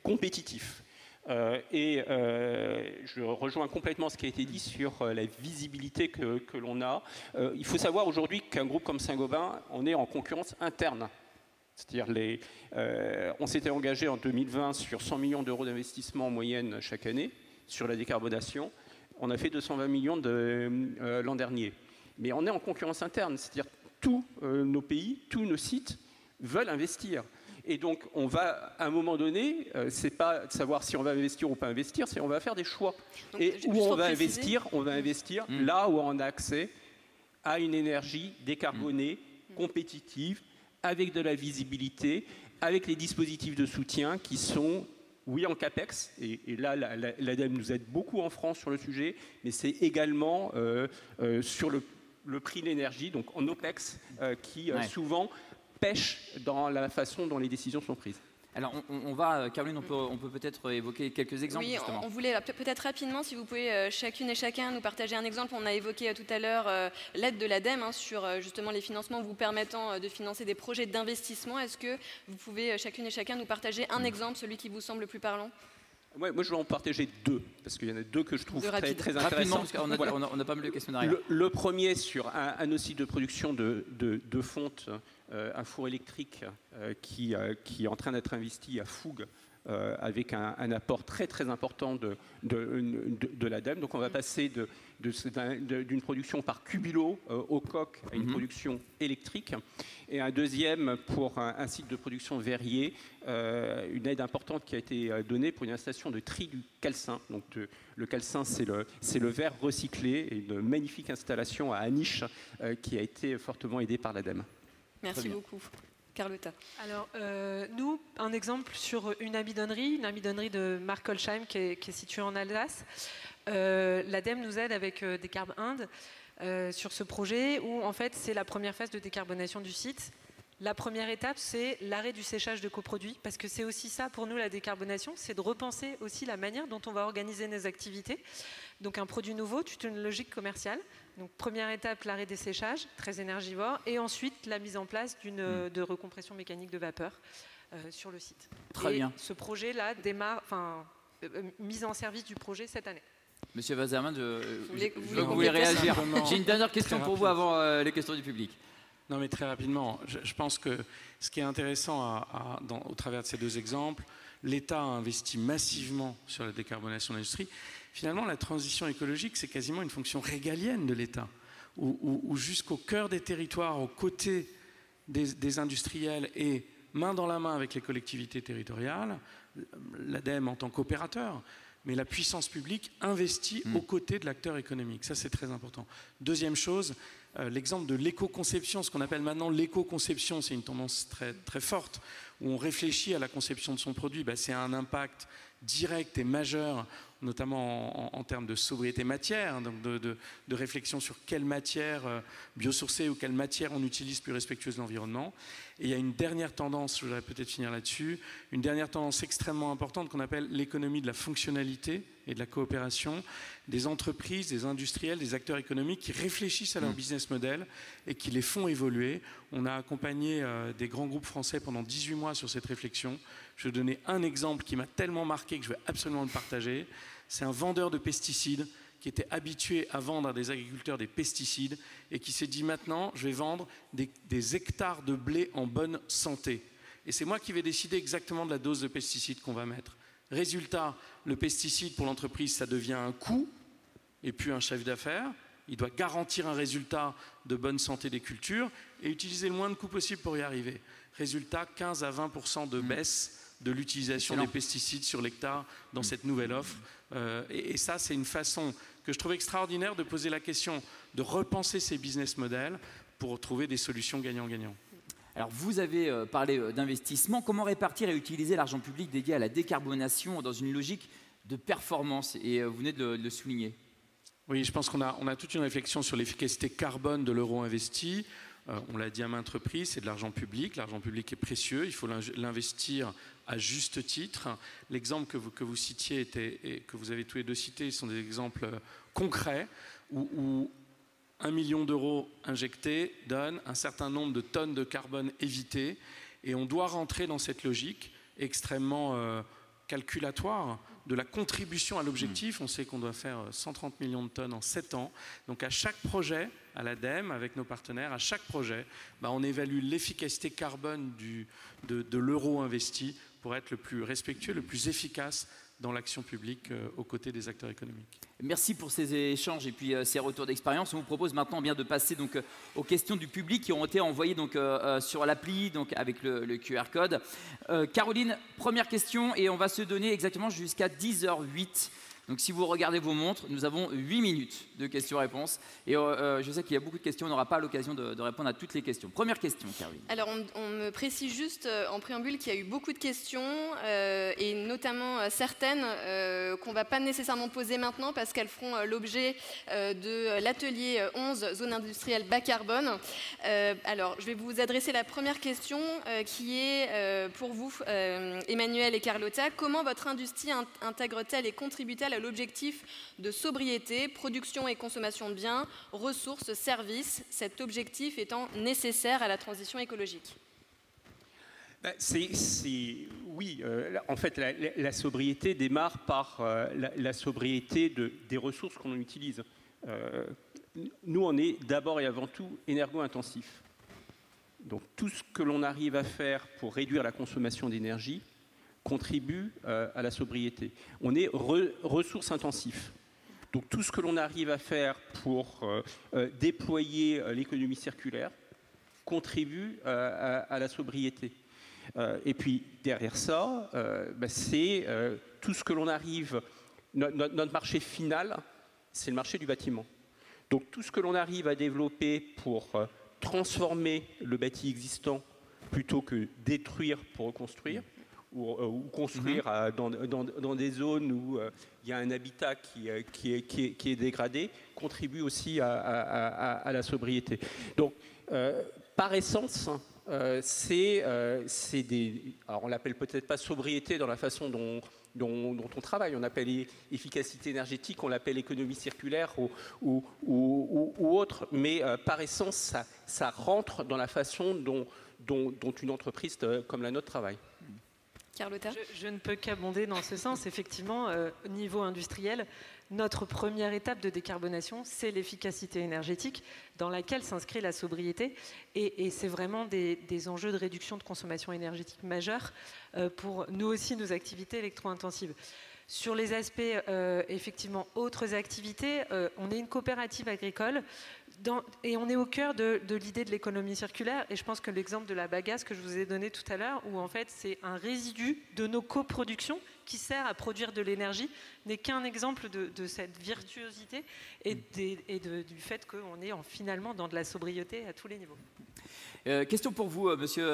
compétitif. Je rejoins complètement ce qui a été dit sur la visibilité que l'on a. Il faut savoir aujourd'hui qu'un groupe comme Saint-Gobain, on est en concurrence interne C'est-à-dire, on s'était engagé en 2020 sur 100 millions d'euros d'investissement en moyenne chaque année sur la décarbonation. On a fait 220 millions l'an dernier. Mais on est en concurrence interne, c'est-à-dire tous nos pays, tous nos sites veulent investir. Et donc, on va, à un moment donné, c'est pas de savoir si on va investir ou pas investir, c'est on va faire des choix. Donc, et où on va investir là où on a accès à une énergie décarbonée, compétitive, avec de la visibilité, avec les dispositifs de soutien qui sont, oui, en CAPEX, et là, l'ADEME nous aide beaucoup en France sur le sujet, mais c'est également sur le prix de l'énergie, donc en OPEX, qui souvent pêche dans la façon dont les décisions sont prises. Alors, Caroline, on peut peut-être évoquer quelques exemples. Oui, justement. on voulait peut-être rapidement, si vous pouvez chacune et chacun nous partager un exemple. On a évoqué tout à l'heure l'aide de l'ADEME sur justement les financements vous permettant de financer des projets d'investissement. Est-ce que vous pouvez chacune et chacun nous partager un exemple, celui qui vous semble le plus parlant? Ouais, moi, je vais en partager deux, parce qu'il y en a deux que je trouve très intéressants. Rapidement, parce qu'on a pas mal de questions derrière. Le premier, sur un outil de production de fonte, un four électrique qui est en train d'être investi à Fougue, avec un apport très très important de l'ADEME. Donc on va passer d'une production par cubulo au coq à une production électrique. Et un deuxième pour un site de production verrier, une aide importante qui a été donnée pour une installation de tri du calcin. Donc le calcin, c'est le verre recyclé, et une magnifique installation à Aniche qui a été fortement aidée par l'ADEME. Merci beaucoup. Carlotta. Alors, nous, un exemple sur une amidonnerie de Markolsheim qui est située en Alsace. L'ADEME nous aide avec Décarb Inde sur ce projet où, en fait, c'est la première phase de décarbonation du site. La première étape, c'est l'arrêt du séchage de coproduits, parce que c'est aussi ça, pour nous, la décarbonation, c'est de repenser aussi la manière dont on va organiser nos activités. Donc, un produit nouveau, toute une logique commerciale. Donc, première étape, l'arrêt des séchages, très énergivore, et ensuite la mise en place de recompression mécanique de vapeur sur le site. Très bien. Ce projet-là démarre, mise en service du projet cette année. Monsieur Wasserman, vous voulez réagir. J'ai une dernière question pour vous avant les questions du public. Non, mais très rapidement, je pense que ce qui est intéressant au travers de ces deux exemples, l'État a investi massivement sur la décarbonation de l'industrie. Finalement, la transition écologique, c'est quasiment une fonction régalienne de l'État, où jusqu'au cœur des territoires, aux côtés des industriels et main dans la main avec les collectivités territoriales, l'ADEME en tant qu'opérateur, mais la puissance publique investit aux côtés de l'acteur économique. Ça, c'est très important. Deuxième chose, l'exemple de l'éco-conception, ce qu'on appelle maintenant l'éco-conception, c'est une tendance très, très forte, où on réfléchit à la conception de son produit. C'est un impact direct et majeur, notamment en termes de sobriété matière, donc de réflexion sur quelle matière biosourcée ou quelle matière on utilise plus respectueuse de l'environnement. Et il y a une dernière tendance, je voudrais peut-être finir là-dessus, une dernière tendance extrêmement importante qu'on appelle l'économie de la fonctionnalité et de la coopération, des entreprises, des industriels, des acteurs économiques qui réfléchissent à leur business model et qui les font évoluer. On a accompagné des grands groupes français pendant 18 mois sur cette réflexion. Je vais donner un exemple qui m'a tellement marqué que je vais absolument le partager. C'est un vendeur de pesticides qui était habitué à vendre à des agriculteurs des pesticides et qui s'est dit maintenant, je vais vendre des hectares de blé en bonne santé. Et c'est moi qui vais décider exactement de la dose de pesticides qu'on va mettre. Résultat, le pesticide pour l'entreprise, ça devient un coût et puis un chef d'affaires. Il doit garantir un résultat de bonne santé des cultures et utiliser le moins de coûts possible pour y arriver. Résultat, 15 à 20% de baisse de l'utilisation des pesticides sur l'hectare dans cette nouvelle offre. Et ça, c'est une façon que je trouve extraordinaire de poser la question, de repenser ces business models pour trouver des solutions gagnant-gagnant. Alors, vous avez parlé d'investissement. Comment répartir et utiliser l'argent public dédié à la décarbonation dans une logique de performance? Et vous venez de le souligner. Oui, je pense qu'on a toute une réflexion sur l'efficacité carbone de l'euro investi. On l'a dit à maintes reprises, c'est de l'argent public. L'argent public est précieux, il faut l'investir à juste titre. L'exemple que vous citiez et que vous avez tous les deux cités sont des exemples concrets où 1 million d'euros injectés donne un certain nombre de tonnes de carbone évitées. Et on doit rentrer dans cette logique extrêmement calculatoire de la contribution à l'objectif. On sait qu'on doit faire 130 millions de tonnes en 7 ans. Donc à chaque projet, à l'ADEME, avec nos partenaires, à chaque projet, on évalue l'efficacité carbone de l'euro investi pour être le plus respectueux, le plus efficace dans l'action publique aux côtés des acteurs économiques. Merci pour ces échanges et puis ces retours d'expérience. On vous propose maintenant bien de passer donc aux questions du public qui ont été envoyées donc sur l'appli, donc avec le QR code. Caroline, première question et on va se donner exactement jusqu'à 10h08. Donc si vous regardez vos montres, nous avons 8 minutes de questions-réponses. Et je sais qu'il y a beaucoup de questions, on n'aura pas l'occasion de répondre à toutes les questions. Première question, Caroline. Alors on me précise juste en préambule qu'il y a eu beaucoup de questions, et notamment certaines qu'on ne va pas nécessairement poser maintenant parce qu'elles feront l'objet de l'atelier 11, zone industrielle bas carbone. Alors je vais vous adresser la première question qui est pour vous, Emmanuel et Carlotta. Comment votre industrie intègre-t-elle et contribue-t-elle à l'objectif de sobriété, production et consommation de biens, ressources, services, cet objectif étant nécessaire à la transition écologique? Oui, en fait, la sobriété démarre par la sobriété des ressources qu'on utilise. Nous, on est d'abord et avant tout énergo-intensif. Donc tout ce que l'on arrive à faire pour réduire la consommation d'énergie contribue à la sobriété. On est ressources intensifs. Donc tout ce que l'on arrive à faire pour déployer l'économie circulaire contribue à la sobriété. Et puis derrière ça, c'est tout ce que l'on arrive... Notre marché final, c'est le marché du bâtiment. Donc tout ce que l'on arrive à développer pour transformer le bâti existant plutôt que détruire pour reconstruire, ou construire dans des zones où il y a un habitat qui est dégradé, contribue aussi à la sobriété. Donc, par essence, c'est des... Alors, on l'appelle peut-être pas sobriété dans la façon dont on travaille. On appelle efficacité énergétique, on l'appelle économie circulaire ou autre, mais par essence, ça rentre dans la façon dont une entreprise comme la nôtre travaille. Carlotta ? Je ne peux qu'abonder dans ce sens. Effectivement, au niveau industriel, notre première étape de décarbonation, c'est l'efficacité énergétique dans laquelle s'inscrit la sobriété. Et c'est vraiment des enjeux de réduction de consommation énergétique majeurs pour nous aussi, nos activités électro-intensives. Sur les aspects, effectivement, autres activités, on est une coopérative agricole et on est au cœur de l'idée de l'économie circulaire. Et je pense que l'exemple de la bagasse que je vous ai donné tout à l'heure, où en fait c'est un résidu de nos coproductions qui sert à produire de l'énergie, n'est qu'un exemple de cette virtuosité et du fait qu'on est finalement dans de la sobriété à tous les niveaux. Question pour vous, Monsieur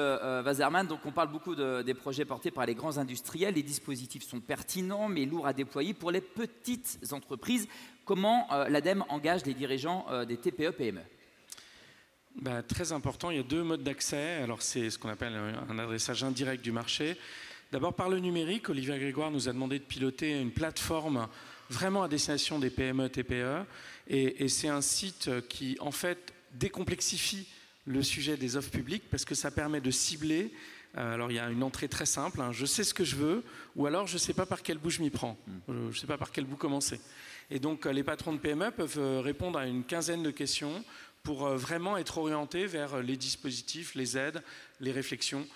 Wasserman. Donc, on parle beaucoup des projets portés par les grands industriels. Les dispositifs sont pertinents, mais lourds à déployer pour les petites entreprises. Comment l'ADEME engage les dirigeants des TPE-PME ? Très important. Il y a deux modes d'accès. Alors, c'est ce qu'on appelle un adressage indirect du marché. D'abord, par le numérique, Olivier Grégoire nous a demandé de piloter une plateforme vraiment à destination des PME-TPE. Et c'est un site qui, en fait, décomplexifie le sujet des offres publiques parce que ça permet de cibler. Alors il y a une entrée très simple, je sais ce que je veux, ou alors je ne sais pas par quel bout je m'y prends, je ne sais pas par quel bout commencer. Et donc les patrons de PME peuvent répondre à une quinzaine de questions pour vraiment être orientés vers les dispositifs, les aides, les réflexions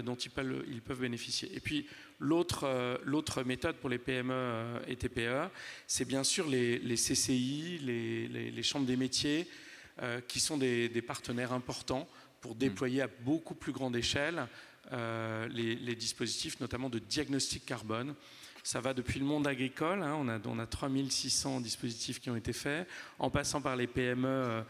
dont ils peuvent bénéficier. Et puis l'autre méthode pour les PME et TPE, c'est bien sûr les CCI, les chambres des métiers, qui sont des partenaires importants pour déployer à beaucoup plus grande échelle les dispositifs, notamment de diagnostic carbone. Ça va depuis le monde agricole, on a 3600 dispositifs qui ont été faits, en passant par les PME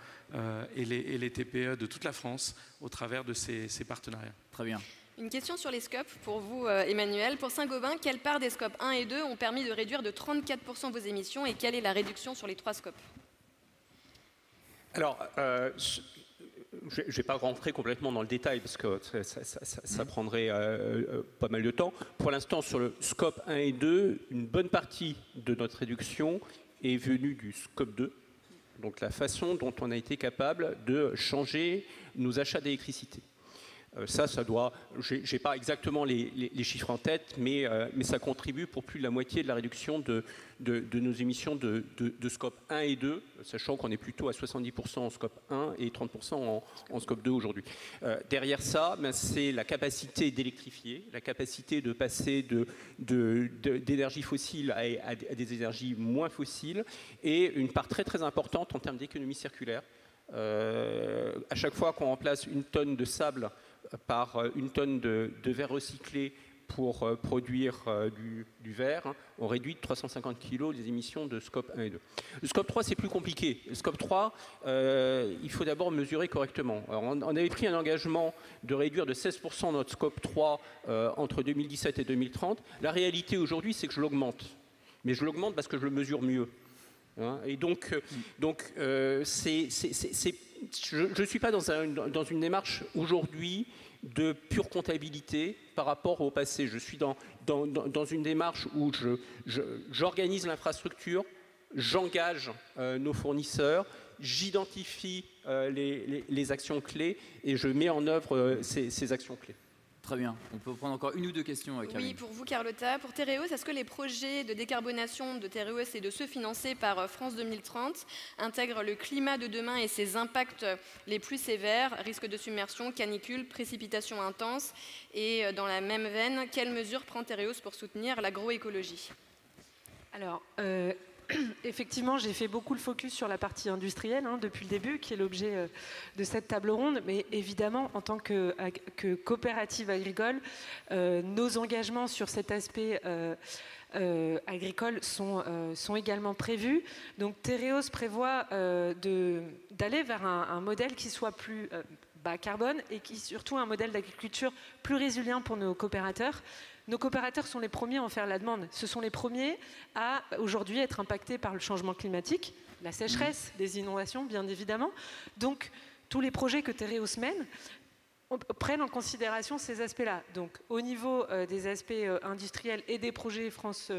et les TPE de toute la France au travers de ces partenariats. Très bien. Une question sur les scopes pour vous, Emmanuel. Pour Saint-Gobain, quelle part des scopes 1 et 2 ont permis de réduire de 34% vos émissions et quelle est la réduction sur les 3 scopes ? Alors, je ne vais pas rentrer complètement dans le détail parce que ça prendrait pas mal de temps. Pour l'instant, sur le scope 1 et 2, une bonne partie de notre réduction est venue du scope 2. Donc la façon dont on a été capable de changer nos achats d'électricité. Ça doit, j'ai pas exactement les chiffres en tête, mais ça contribue pour plus de la moitié de la réduction de nos émissions de scope 1 et 2, sachant qu'on est plutôt à 70% en scope 1 et 30% en scope 2 aujourd'hui. Derrière ça, c'est la capacité d'électrifier, la capacité de passer d'énergie fossile à des énergies moins fossiles, et une part très très importante en termes d'économie circulaire. À chaque fois qu'on remplace une tonne de sable par une tonne de verre recyclé pour produire du verre, on réduit de 350 kg les émissions de scope 1 et 2. Le scope 3, c'est plus compliqué. Le scope 3, il faut d'abord mesurer correctement. Alors, on avait pris un engagement de réduire de 16% notre scope 3 entre 2017 et 2030. La réalité aujourd'hui, c'est que je l'augmente. Mais je l'augmente parce que je le mesure mieux. Et donc je ne suis pas dans une démarche aujourd'hui de pure comptabilité par rapport au passé. Je suis dans une démarche où j'organise l'infrastructure, j'engage nos fournisseurs, j'identifie les actions clés et je mets en œuvre ces actions clés. Très bien. On peut prendre encore une ou deux questions, Karine. Oui, pour vous, Carlotta. Pour Tereos, est-ce que les projets de décarbonation de Tereos et de ceux financés par France 2030 intègrent le climat de demain et ses impacts les plus sévères, risque de submersion, canicule, précipitations intenses? Et dans la même veine, quelles mesures prend Tereos pour soutenir l'agroécologie? Alors, effectivement, j'ai fait beaucoup le focus sur la partie industrielle depuis le début, qui est l'objet de cette table ronde. Mais évidemment, en tant que coopérative agricole, nos engagements sur cet aspect agricole sont également prévus. Donc, Tereos prévoit d'aller vers un modèle qui soit plus bas carbone et qui surtout un modèle d'agriculture plus résilient pour nos coopérateurs. Nos coopérateurs sont les premiers à en faire la demande. Ce sont les premiers à aujourd'hui être impactés par le changement climatique, la sécheresse, les inondations, bien évidemment. Donc, tous les projets que Tereos mène prennent en considération ces aspects-là. Donc, au niveau des aspects industriels et des projets France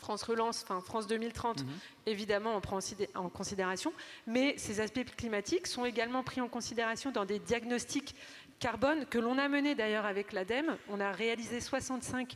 Relance, enfin France 2030, évidemment, on prend en considération. Mais ces aspects climatiques sont également pris en considération dans des diagnostics carbone que l'on a mené d'ailleurs avec l'ADEME. On a réalisé 65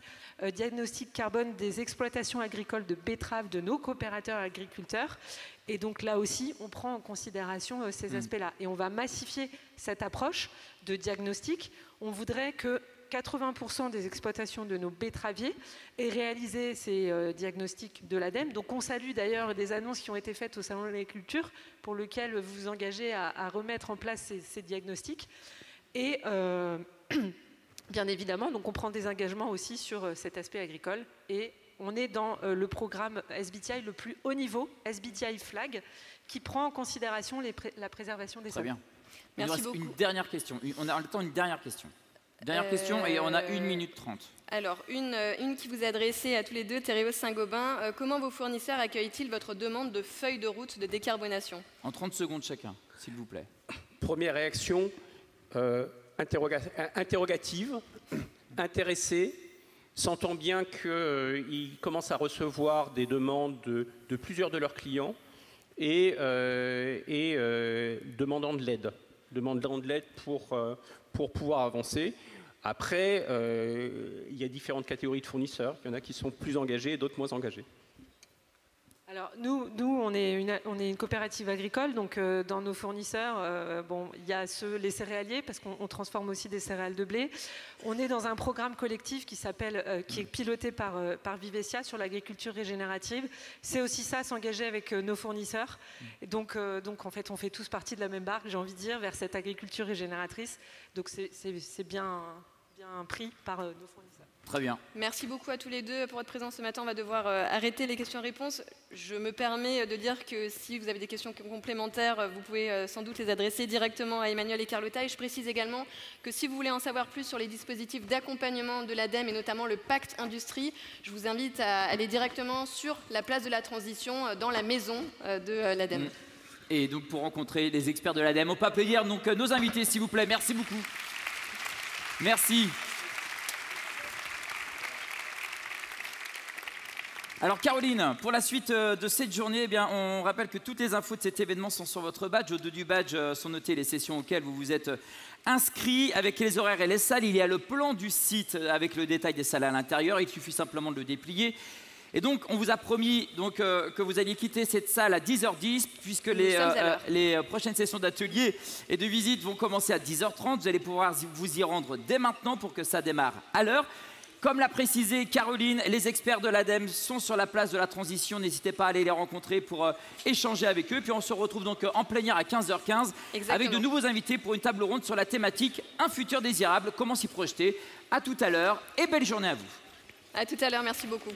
diagnostics carbone des exploitations agricoles de betteraves de nos coopérateurs agriculteurs. Et donc là aussi, on prend en considération ces aspects-là. Et on va massifier cette approche de diagnostic. On voudrait que 80% des exploitations de nos betteraviers aient réalisé ces diagnostics de l'ADEME. Donc on salue d'ailleurs des annonces qui ont été faites au Salon de l'agriculture pour lequel vous vous engagez à remettre en place ces diagnostics. Et bien évidemment, donc on prend des engagements aussi sur cet aspect agricole. Et on est dans le programme SBTI le plus haut niveau, SBTI Flag, qui prend en considération la préservation des sols. Très bien. Merci beaucoup. Une dernière question. On a le temps d'une dernière question. Dernière question et on a 1 minute 30. Alors, une qui vous est adressée à tous les deux, Tereos Saint-Gobain. Comment vos fournisseurs accueillent-ils votre demande de feuille de route de décarbonation? En 30 secondes chacun, s'il vous plaît. Première réaction, interrogative, intéressée, sentant bien qu'ils commencent à recevoir des demandes de plusieurs de leurs clients et demandant de l'aide. Demandant de l'aide pour pouvoir avancer. Après, il y a différentes catégories de fournisseurs. Il y en a qui sont plus engagés et d'autres moins engagés. Alors nous on est une coopérative agricole, donc dans nos fournisseurs, il y a les céréaliers, parce qu'on transforme aussi des céréales de blé. On est dans un programme collectif qui est piloté par Vivesia sur l'agriculture régénérative. C'est aussi ça, s'engager avec nos fournisseurs. Et donc en fait, on fait tous partie de la même barque, j'ai envie de dire, vers cette agriculture régénératrice. Donc c'est bien pris par nos fournisseurs. Très bien. Merci beaucoup à tous les deux pour votre présence ce matin. On va devoir arrêter les questions-réponses. Je me permets de dire que si vous avez des questions complémentaires, vous pouvez sans doute les adresser directement à Emmanuel et Carlotta. Et je précise également que si vous voulez en savoir plus sur les dispositifs d'accompagnement de l'ADEME et notamment le pacte industrie, je vous invite à aller directement sur la place de la transition dans la maison de l'ADEME. Et donc pour rencontrer les experts de l'ADEME, on peut applaudir donc nos invités s'il vous plaît. Merci beaucoup. Merci. Alors Caroline, pour la suite de cette journée, eh bien, on rappelle que toutes les infos de cet événement sont sur votre badge. Au dos du badge sont notées les sessions auxquelles vous vous êtes inscrit avec les horaires et les salles. Il y a le plan du site avec le détail des salles à l'intérieur. Il suffit simplement de le déplier. Et donc, on vous a promis donc, que vous alliez quitter cette salle à 10h10 puisque les prochaines sessions d'atelier et de visite vont commencer à 10h30. Vous allez pouvoir vous y rendre dès maintenant pour que ça démarre à l'heure. Comme l'a précisé Caroline, les experts de l'ADEME sont sur la place de la transition. N'hésitez pas à aller les rencontrer pour échanger avec eux. Puis on se retrouve donc en plénière à 15h15 avec de nouveaux invités pour une table ronde sur la thématique « Un futur désirable, comment s'y projeter ?» À tout à l'heure et belle journée à vous. À tout à l'heure, merci beaucoup.